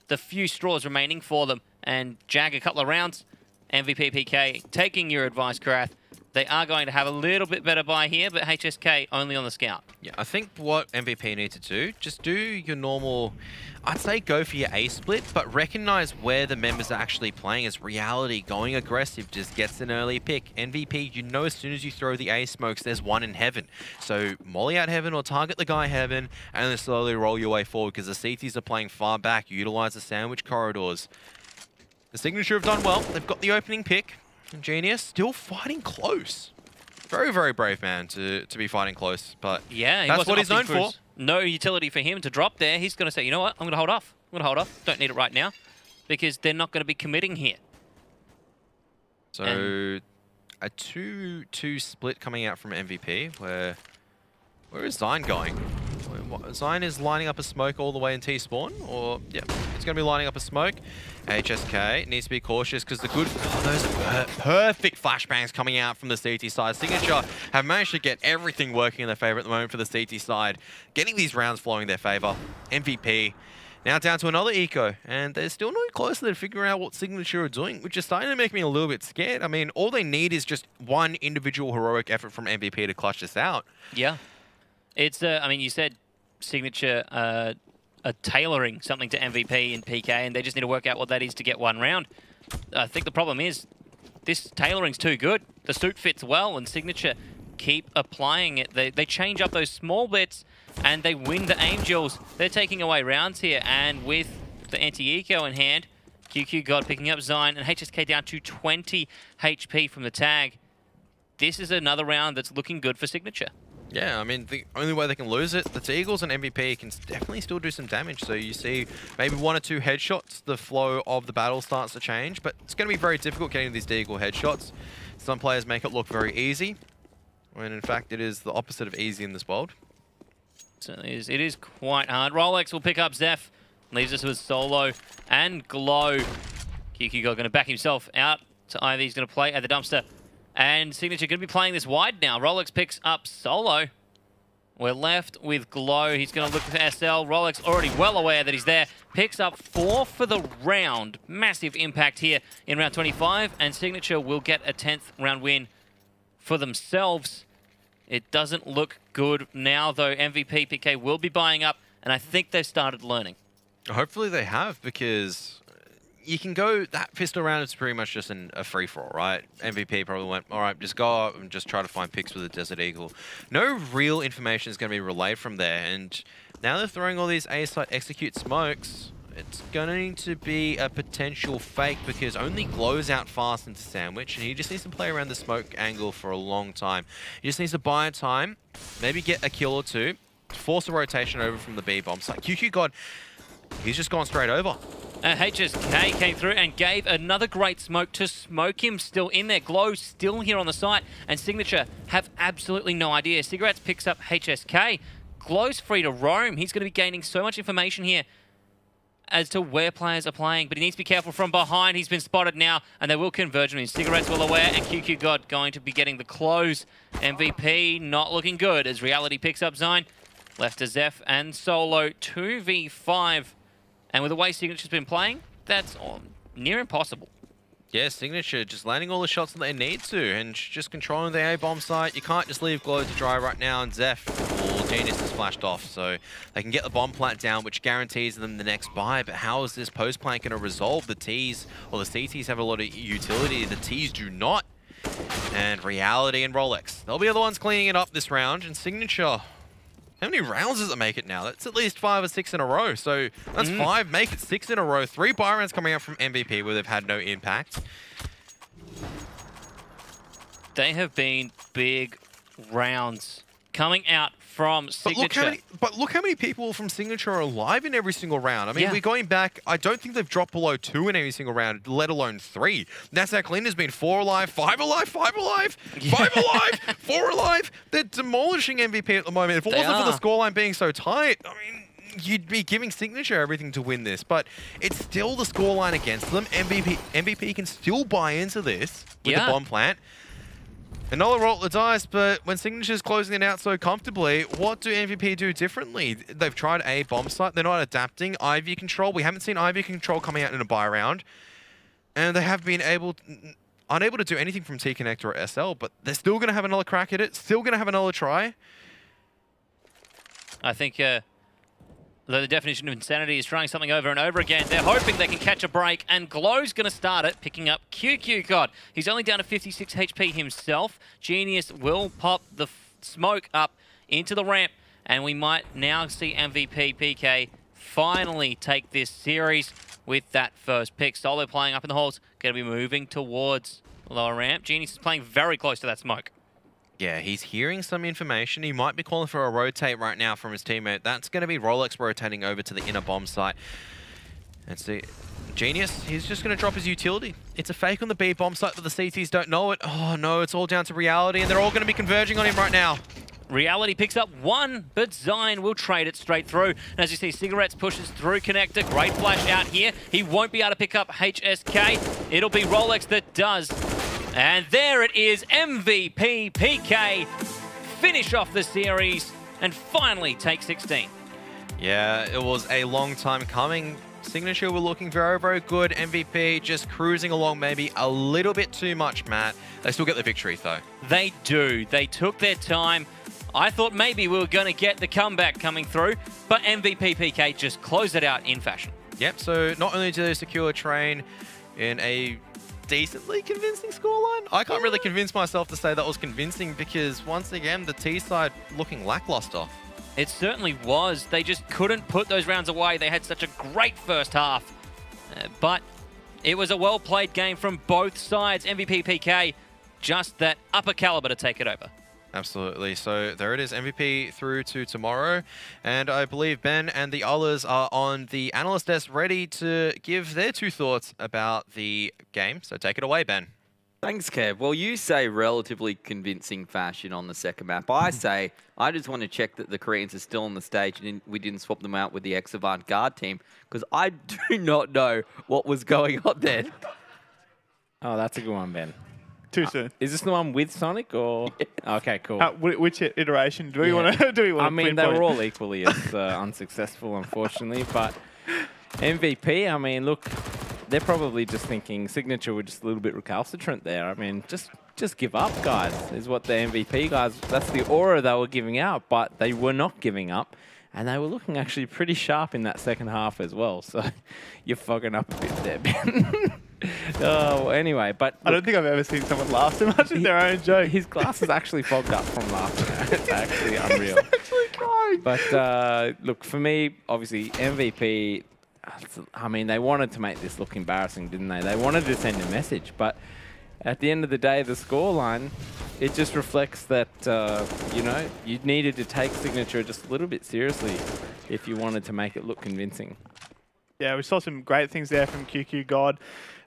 the few straws remaining for them and jag a couple of rounds. MVP PK taking your advice, Karath. They are going to have a little bit better buy here, but HSK only on the scout. Yeah, I think what MVP need to do, just do your normal, I'd say go for your A split, but recognize where the members are actually playing. As Reality going aggressive just gets an early pick. MVP, you know as soon as you throw the A smokes, there's one in heaven. So molly out heaven or target the guy heaven and then slowly roll your way forward because the CTs are playing far back. Utilize the sandwich corridors. The Signature have done well. They've got the opening pick. Genius still fighting close. Very, very brave man to be fighting close, but yeah, that's what he's known for. No utility for him to drop there. He's going to say, you know what, I'm going to hold off. I'm going to hold off. Don't need it right now because they're not going to be committing here. So a 2-2 split coming out from MVP. Where is Zine going? Zine is lining up a smoke all the way in T-spawn, or yeah, it's going to be lining up a smoke. HSK needs to be cautious because those are perfect flashbangs coming out from the CT side. Signature have managed to get everything working in their favor at the moment for the CT side, getting these rounds flowing in their favor. MVP now down to another eco, and they're still not closer to figuring out what Signature are doing, which is starting to make me a little bit scared. I mean, all they need is just one individual heroic effort from MVP to clutch this out. Yeah. It's, I mean, you said Signature are tailoring something to MVP and PK, and they just need to work out what that is to get 1 round. I think the problem is this tailoring's too good. The suit fits well, and Signature keep applying it. They change up those small bits, and they win the aim duels. They're taking away rounds here, and with the anti-eco in hand, QQ God picking up Zine, and HSK down to 20 HP from the tag. This is another round that's looking good for Signature. Yeah, I mean, the only way they can lose it, the Eagles and MVP can definitely still do some damage. So you see maybe 1 or 2 headshots, the flow of the battle starts to change. But it's going to be very difficult getting these Deagle headshots. Some players make it look very easy, when in fact it is the opposite of easy in this world. It is quite hard. Rolex will pick up Zeph, leaves us with Solo and Glow. QQ God going to back himself out to Ivy. He's going to play at the dumpster. And Signature going to be playing this wide now. Rolex picks up Solo. We're left with Glow. He's going to look for SL. Rolex already well aware that he's there. Picks up 4 for the round. Massive impact here in round 25. And Signature will get a 10th round win for themselves. It doesn't look good now, though. MVP PK will be buying up. And I think they've started learning. Hopefully they have, because you can go, that pistol round is pretty much just a free-for-all, right? MVP probably went, all right, just go up and just try to find picks with a Desert Eagle. No real information is going to be relayed from there, and now they're throwing all these A-site execute smokes. It's going to be a potential fake because only Glow's out fast into Sandwich, and he just needs to play around the smoke angle for a long time. He just needs to buy time, maybe get a kill or 2, force a rotation over from the B bomb site. QQ God, he's just gone straight over. HSK came through and gave another great smoke to smoke him still in there. Glow still here on the site, and Signature have absolutely no idea. Cigarettes picks up HSK. Glow's free to roam. He's going to be gaining so much information here as to where players are playing, but he needs to be careful from behind. He's been spotted now, and they will converge on him. Cigarettes well aware, and QQ God going to be getting the close. MVP not looking good as Reality picks up Zine. Left to Zeph and Solo, 2v5. And with the way Signature's been playing, that's near impossible. Yeah, Signature just landing all the shots that they need to and just controlling the A-bomb site. You can't just leave Glow to dry right now, and Zeph or Genius is flashed off, so they can get the bomb plant down, which guarantees them the next buy. But how is this post plant going to resolve? The Ts or the CTs have a lot of utility, the Ts do not. And Reality and Rolex, they'll be the ones cleaning it up this round, and Signature. How many rounds does it make it now? That's at least 5 or 6 in a row. So that's 5, make it 6 in a row. 3 buy rounds coming out from MVP where they've had no impact. They have been big rounds coming out from Signature. But look how many people from Signature are alive in every single round. I mean, we're going back, I don't think they've dropped below 2 in every single round, let alone 3. Nasdaq Lin has been 4 alive, 5 alive, 5 alive, 5 alive, 4 alive. They're demolishing MVP at the moment. If it wasn't for the scoreline being so tight, I mean, you'd be giving Signature everything to win this. But it's still the scoreline against them. MVP can still buy into this with the bomb plant. Another roll of the dice, but when Signature's closing it out so comfortably, what do MVP do differently? They've tried a bomb site, they're not adapting. Ivy control, we haven't seen Ivy control coming out in a buy round. And they have been unable to do anything from T-Connect or SL, but they're still going to have another crack at it, still going to have another try. I think the definition of insanity is trying something over and over again. They're hoping they can catch a break, and Glow's going to start it, picking up QQ God. He's only down to 56 HP himself. Genius will pop the smoke up into the ramp, and we might now see MVP PK finally take this series with that first pick. Solo playing up in the halls, going to be moving towards lower ramp. Genius is playing very close to that smoke. Yeah, he's hearing some information. He might be calling for a rotate right now from his teammate. That's going to be Rolex rotating over to the inner bomb site. And see, Genius, he's just going to drop his utility. It's a fake on the B bomb site, but the CTs don't know it. Oh no, it's all down to Reality, and they're all going to be converging on him right now. Reality picks up 1, but Zion will trade it straight through. And as you see, Cigarettes pushes through Connector. Great flash out here. He won't be able to pick up HSK. It'll be Rolex that does. And there it is, MVP PK finish off the series and finally take 16. Yeah, it was a long time coming. Signature were looking very, very good. MVP just cruising along maybe a little bit too much, Matt. They still get the victory, though. They do. They took their time. I thought maybe we were going to get the comeback coming through, but MVP PK just closed it out in fashion. Yep, so not only do they secure a train in a decently convincing scoreline. I can't really convince myself to say that was convincing because, once again, the T side looking lackluster. It certainly was. They just couldn't put those rounds away. They had such a great first half. But it was a well-played game from both sides. MVP PK, just that upper caliber to take it over. Absolutely. So there it is, MVP through to tomorrow. And I believe Ben and the others are on the analyst desk ready to give their 2 thoughts about the game. So take it away, Ben. Thanks, Kev. Well, you say relatively convincing fashion on the second map. I say I just want to check that the Koreans are still on the stage and we didn't swap them out with the ex-Avant-Garde team because I do not know what was going on there. Oh, that's a good one, Ben. Too soon. Is this the one with Sonic or? Yeah. Okay, cool. Which iteration do we want to? Do we want? I mean, they were all equally as unsuccessful, unfortunately. But MVP, I mean, look, they're probably just thinking Signature were just a little bit recalcitrant there. I mean, just give up, guys. Is what the MVP guys. That's the aura they were giving out, but they were not giving up. And they were looking actually pretty sharp in that second half as well. So you're fogging up a bit there, Ben. Oh, anyway, but look, I don't think I've ever seen someone laugh so much at their own joke. His glass is actually fogged up from laughing. It's actually unreal. He's actually crying. But look, for me, obviously MVP. I mean, they wanted to make this look embarrassing, didn't they? They wanted to send a message, but at the end of the day, the scoreline, it just reflects that you know, you needed to take Signature just a little bit seriously if you wanted to make it look convincing. Yeah, we saw some great things there from QQ God.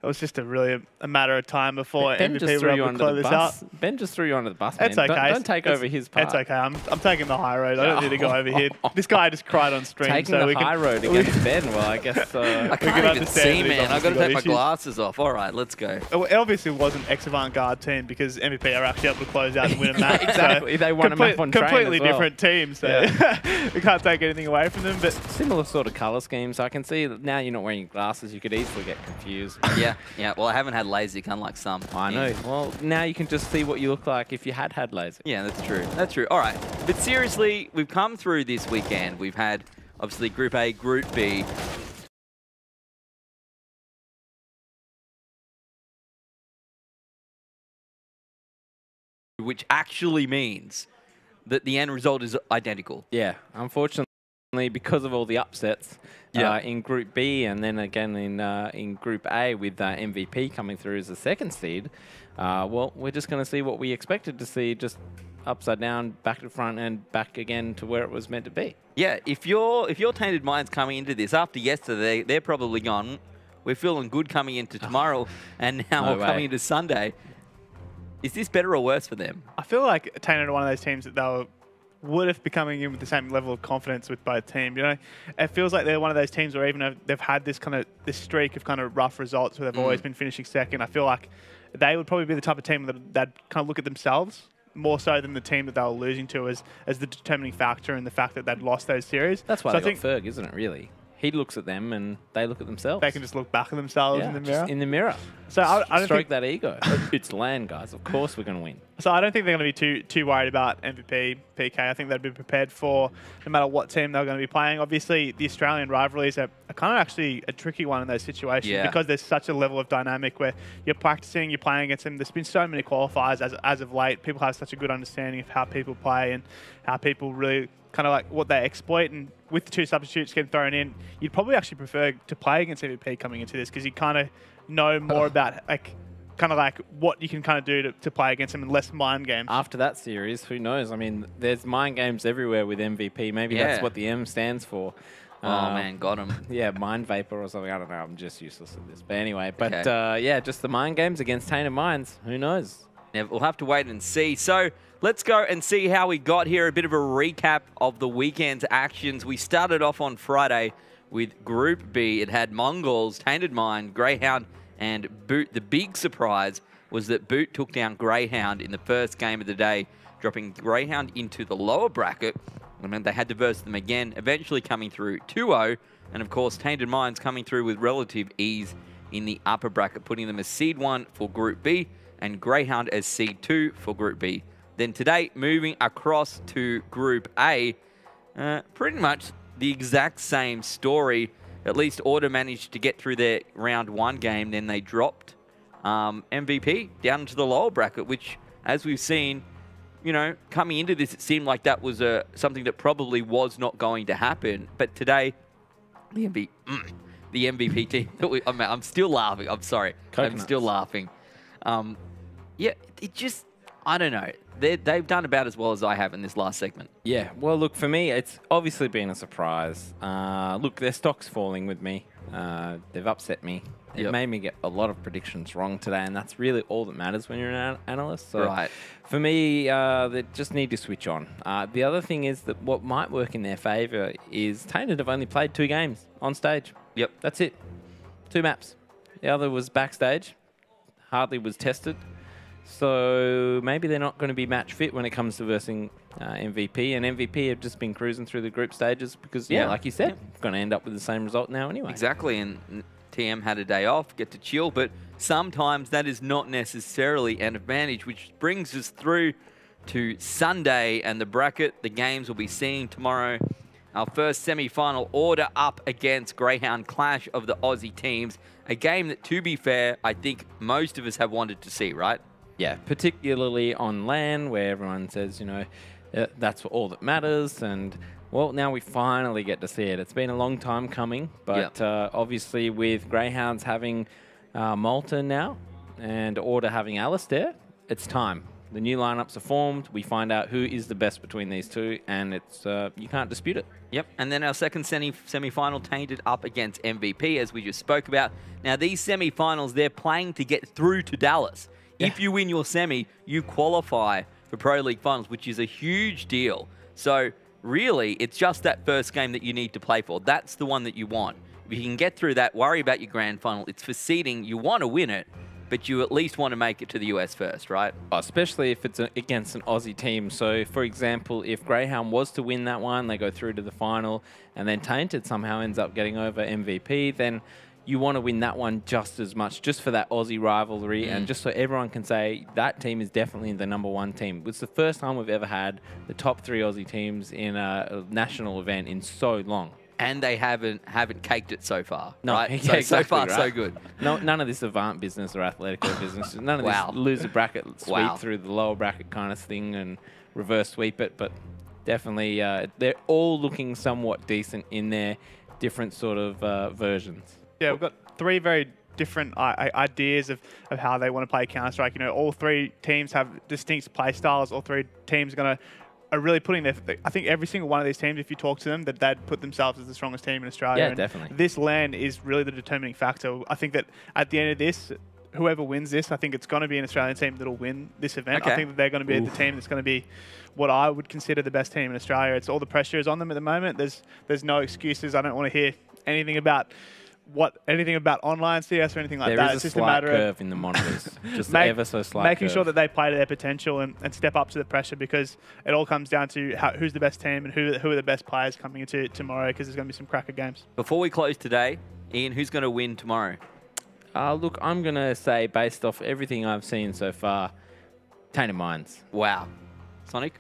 It was just a matter of time before MVP were able to close this out. Ben just threw you under the bus, It's man. okay. Don't take over his part. It's okay. I'm taking the high road. I don't need to go over here. This guy just cried on stream. Taking so the high road against Ben. Well, I guess I can't even see, man. I've got to take my glasses off. All right, let's go. It obviously wasn't ex-Avant-Garde team because MVP are actually able to close out and win a match. Exactly. So they won a map on train completely as well. different team, so we can't take anything away from them. But similar sort of colour schemes. I can see that now you're not wearing your glasses. You could easily get confused. Yeah. Yeah. Well, I haven't had LASIK, unlike some. I know. Well, now you can just see what you look like if you had LASIK. Yeah, that's true. That's true. All right. But seriously, we've come through this weekend. We've had, obviously, Group A, Group B. Which actually means that the end result is identical. Yeah, unfortunately, because of all the upsets in Group B and then again in Group A with MVP coming through as the second seed, well, we're just going to see what we expected to see, just upside down, back to front, and back again to where it was meant to be. Yeah, if you're Tainted Minds coming into this after yesterday, they're probably gone. We're feeling good coming into tomorrow, and now we're coming into Sunday. Is this better or worse for them? I feel like Tainted are one of those teams that would have been coming in with the same level of confidence with both teams. You know, it feels like they're one of those teams where even though they've had this streak of kind of rough results where they've always been finishing second, I feel like they would probably be the type of team that kind of look at themselves more so than the team that they were losing to as the determining factor and the fact that they'd lost those series. That's why they got Ferg, isn't it, really? He looks at them and they look at themselves. They can just look back at themselves in the mirror. Just in the mirror. So I don't stroke that ego. It's land, guys. Of course we're going to win. So I don't think they're going to be too worried about MVP, PK. I think they'd be prepared for no matter what team they're going to be playing. Obviously, the Australian rivalries are kind of actually a tricky one in those situations because there's such a level of dynamic where you're practicing, you're playing against them. There's been so many qualifiers as of late. People have such a good understanding of how people play and how people really kind of like what they exploit, and with the two substitutes getting thrown in, you'd probably actually prefer to play against MVP coming into this because you kind of know more about what you can kind of do to play against them and less mind games. After that series, who knows? I mean, there's mind games everywhere with MVP. Maybe that's what the M stands for. Oh, man, got him. Yeah, mind vapor or something. I don't know. I'm just useless at this. But anyway, yeah, just the mind games against Tainted Minds. Who knows? Yeah, we'll have to wait and see. So let's go and see how we got here. A bit of a recap of the weekend's actions. We started off on Friday with Group B. It had Mongols, Tainted Mind, Greyhound, and Boot. The big surprise was that Boot took down Greyhound in the first game of the day, dropping Greyhound into the lower bracket. I mean, they had to verse them again, eventually coming through 2-0. And, of course, Tainted Minds coming through with relative ease in the upper bracket, putting them as Seed 1 for Group B and Greyhound as Seed 2 for Group B. Then today, moving across to Group A, pretty much the exact same story. At least Order managed to get through their round 1 game, then they dropped MVP down into the lower bracket, which, as we've seen, you know, coming into this, it seemed like that was something that probably was not going to happen. But today, the MVP team, I'm still laughing. I'm sorry. Coconuts. I'm still laughing. Yeah, it just, I don't know. They've done about as well as I have in this last segment. Yeah, well, look, for me, it's obviously been a surprise. Look, their stock's falling with me. They've upset me. It made me get a lot of predictions wrong today, and that's really all that matters when you're an analyst. So for me, they just need to switch on. The other thing is that what might work in their favour is Tainted have only played 2 games on stage. Yep. That's it. 2 maps. The other was backstage. Hardly was tested. So maybe they're not going to be match fit when it comes to versing MVP. And MVP have just been cruising through the group stages because, like you said, going to end up with the same result now anyway. Exactly. And TM had a day off, get to chill. But sometimes that is not necessarily an advantage, which brings us through to Sunday and the bracket. The games we'll be seeing tomorrow. Our first semi-final, Order up against Greyhound, clash of the Aussie teams. A game that, to be fair, I think most of us have wanted to see, right? Yeah, particularly on LAN, where everyone says, you know, that's all that matters. And, well, now we finally get to see it. It's been a long time coming, but obviously with Greyhounds having Molten now and Order having Alistair, it's time. The new lineups are formed. We find out who is the best between these two, and it's you can't dispute it. Yep, and then our second semi-final, Tainted up against MVP, as we just spoke about. Now, these semi-finals, they're playing to get through to Dallas. If you win your semi, you qualify for Pro League finals, which is a huge deal. So, really, it's just that first game that you need to play for. That's the one that you want. If you can get through that, worry about your grand final. It's for seeding. You want to win it, but you at least want to make it to the US first, right? Especially if it's against an Aussie team. So, for example, if Greyhound was to win that one, they go through to the final, and then Tainted somehow ends up getting over MVP, then you want to win that one just as much, just for that Aussie rivalry, and just so everyone can say that team is definitely the #1 team. It's the first time we've ever had the top 3 Aussie teams in a national event in so long. And they haven't caked it so far, No, right? yeah, So exactly, far, right? so good. No, none of this Avant business or Athletico business. None of this loser bracket sweep through the lower bracket kind of thing and reverse sweep it. But definitely, they're all looking somewhat decent in their different sort of versions. Yeah, we've got 3 very different ideas of how they want to play Counter-Strike. You know, all 3 teams have distinct play styles. All 3 teams are really putting their... I think every single one of these teams, if you talk to them, that they'd put themselves as the strongest team in Australia. Yeah, and definitely. This LAN is really the determining factor. I think that at the end of this, whoever wins this, I think it's going to be an Australian team that'll win this event. Okay. I think that they're going to be the team that's going to be what I would consider the best team in Australia. It's all the pressure is on them at the moment. There's no excuses. I don't want to hear anything about online CS or anything like that. There is It's a just a slight matter curve of in the monitors, just ever so slight making curve. sure that they play to their potential and step up to the pressure, because it all comes down to who's the best team and who are the best players coming into tomorrow, because there's going to be some cracker games. Before we close today, Ian, who's going to win tomorrow? Look, I'm going to say, based off everything I've seen so far, Tainted Minds. Wow. Sonic?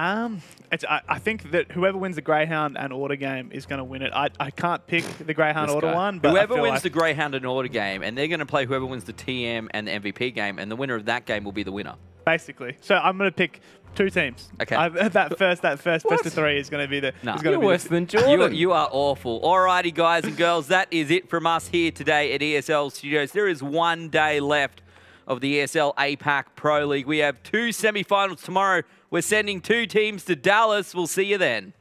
I think that whoever wins the Greyhound and Order game is going to win it. I can't pick the Greyhound Order one, but whoever wins the Greyhound and Order game, and they're going to play whoever wins the TM and the MVP game, and the winner of that game will be the winner. Basically. So I'm going to pick 2 teams. Okay. That first best of 3 is going to be the... No. You're worse than Jordan. You are awful. Alrighty, guys and girls, that is it from us here today at ESL Studios. There is 1 day left of the ESL APAC Pro League. We have 2 semi-finals tomorrow. We're sending 2 teams to Dallas. We'll see you then.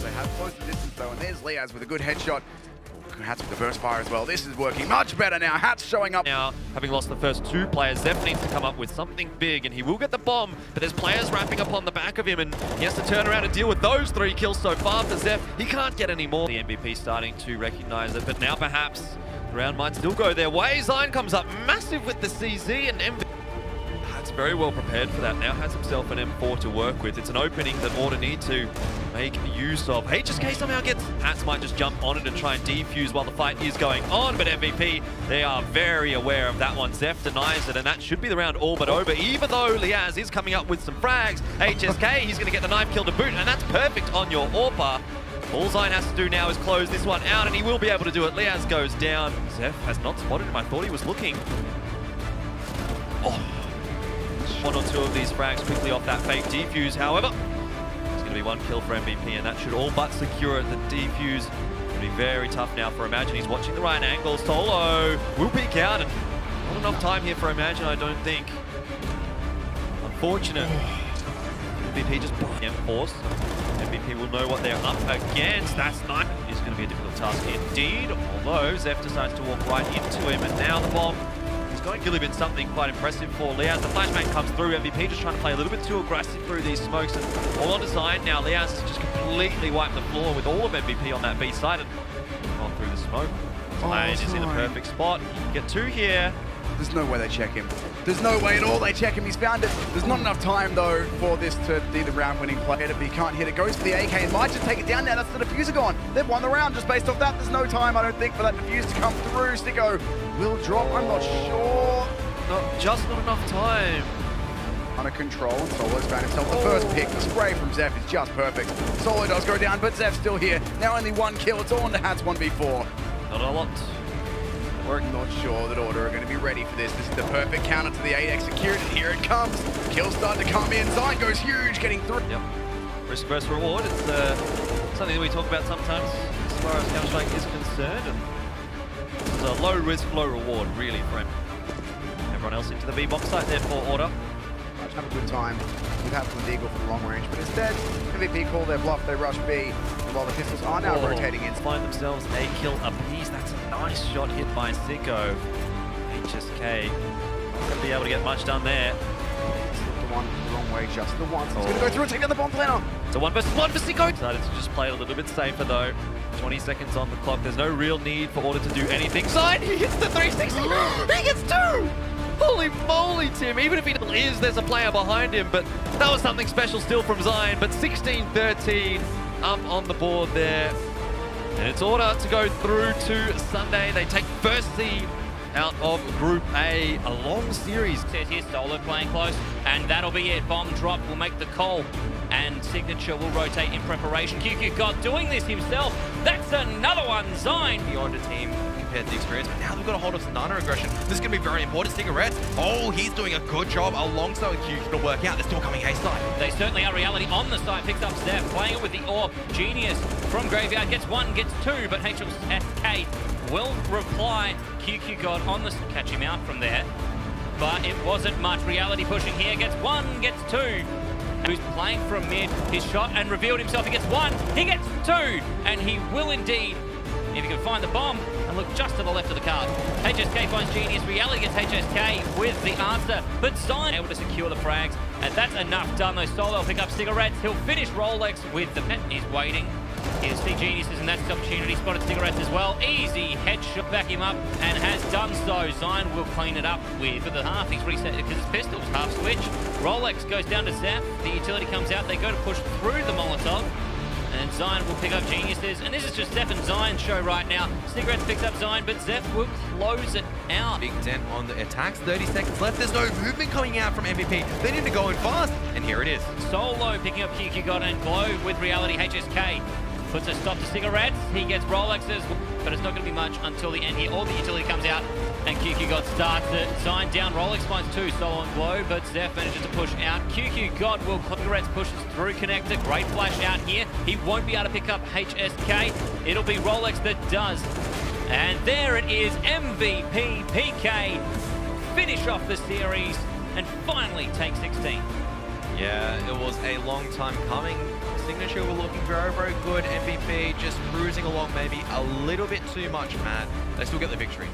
They have close the distance though, and there's Liaz with a good headshot. Hats with the burst fire as well. This is working much better now. Hats showing up. Now, having lost the first 2 players, Zeph needs to come up with something big, and he will get the bomb, but there's players wrapping up on the back of him, and he has to turn around and deal with those 3 kills so far for Zeph. He can't get any more. The MVP starting to recognize it, but now perhaps the round might still go their way. Zion comes up massive with the CZ, and MVP Hat's very well prepared for that. Now has himself an M4 to work with. It's an opening that Order need to make use of. HSK somehow gets... Hats might just jump on it and try and defuse while the fight is going on, but MVP, they are very aware of that one. Zeph denies it, and that should be the round all but over, even though Liaz is coming up with some frags. HSK, he's going to get the knife kill to boot, and that's perfect on your AWPer. All Zion has to do now is close this one out, and he will be able to do it. Liaz goes down. Zeph has not spotted him. I thought he was looking. Oh. 1 or 2 of these frags quickly off that fake defuse. However, it's going to be 1 kill for MVP, and that should all but secure it. The defuse will be very tough now for Imagine. He's watching the right angle. Solo will peek out, and not enough time here for Imagine, I don't think. Unfortunate. MVP just brought force. MVP will know what they're up against. That's not. It's going to be a difficult task indeed. Although Zeph decides to walk right into him, and now the bomb. It's going to have been something quite impressive for Liaz. The flashbang comes through. MVP just trying to play a little bit too aggressive through these smokes, and all on design now. Liaz has just completely wiped the floor with all of MVP on that B side and gone through the smoke. Lane is in a perfect spot. Get 2 here. There's no way they check him. There's no way at all they check him. He's found it. There's not enough time, though, for this to be the round-winning play. But he can't hit it. Goes for the AK and might just take it down now. That's the diffuser gone. They've won the round just based off that. There's no time, I don't think, for that diffuse to come through. Sticko will drop. I'm not sure. Just not enough time. Under control, and Solo's found himself the first pick. The spray from Zeph is just perfect. Solo does go down, but Zeph's still here. Now only 1 kill. It's all on the Hats 1v4. Not a lot. We're not sure that Order are going to be ready for this. This is the perfect counter to the 8 executed. Here it comes. Kills start to come in. Zion goes huge, getting through. Yep. Risk versus reward. It's something that we talk about sometimes as far as Counter-Strike is concerned. And it's a low risk, low reward, really, for him. Everyone else into the B box site there for Order. Have a good time with Hats and Eagle for the long range, but instead, MVP call their bluff. They rush B, and while the pistols are now rotating in. Find themselves a kill apiece. That's a nice shot hit by Sicko. HSK not going to be able to get much done there. Slipped the one the wrong wrong way just the once. He's going to go through and take down the bomb planner. It's a 1 versus 1 for Sicko. Decided to just play a little bit safer though. 20 seconds on the clock. There's no real need for Order to do anything. Zine, he hits the 360. He gets 2! Holy moly, Tim. Even if he is, there's a player behind him. But that was something special still from Zine. But 16-13 up on the board there. And it's Order to go through to Sunday. They take first seed out of Group A. A long series. Says here, Solo playing close, and that'll be it. Bomb drop will make the call, and Signature will rotate in preparation. QQ God doing this himself. That's another one. Zine Beyond a team compared to the experience, but now they've got a hold of Nana aggression. This is going to be very important. Cigarettes. Oh, he's doing a good job alongside QQ to work out. They're still coming A side. They certainly are. Reality on the side picks up Steph, playing it with the AWP. Genius from Graveyard gets 1, gets 2, but HLSK will reply. QQ God on the... catch him out from there. But it wasn't much. Reality pushing here. Gets 1, gets 2. Who's playing from mid. His shot and revealed himself. He gets 1, he gets 2. And he will indeed, if he can find the bomb, and look just to the left of the card. HSK finds Genius. Reality gets HSK with the answer. But Zine able to secure the frags. And that's enough done though. Solo will pick up Cigarettes. He'll finish Rolex with the pet. He's waiting. He'll see Geniuses, and that's his opportunity. Spotted Cigarettes as well. Easy headshot, back him up, and has done so. Zine will clean it up with for the half. He's reset because his pistol's half switch. Rolex goes down to Zeph. The utility comes out. They go to push through the Molotov. And Zine will pick up Geniuses. And this is just Zeph and Zine's show right now. Cigarettes picks up Zine, but Zeph will close it out. Big dent on the attacks. 30 seconds left. There's no movement coming out from MVP. They need to go in fast. And here it is. Solo picking up QQ God and Glow with Reality. HSK puts a stop to Cigarettes. He gets Rolexes, but it's not going to be much until the end here. All the utility comes out, and QQ God starts it. Zine down. Rolex finds 2. Solo and Glow, but Zeph manages to push out. QQ God will... Cigarettes pushes through connector. Great flash out here. He won't be able to pick up HSK. It'll be Rolex that does. And there it is. MVP PK finish off the series and finally take 16. Yeah, it was a long time coming. Signature were looking very, very good. MVP just cruising along maybe a little bit too much, Matt. They still get the victory.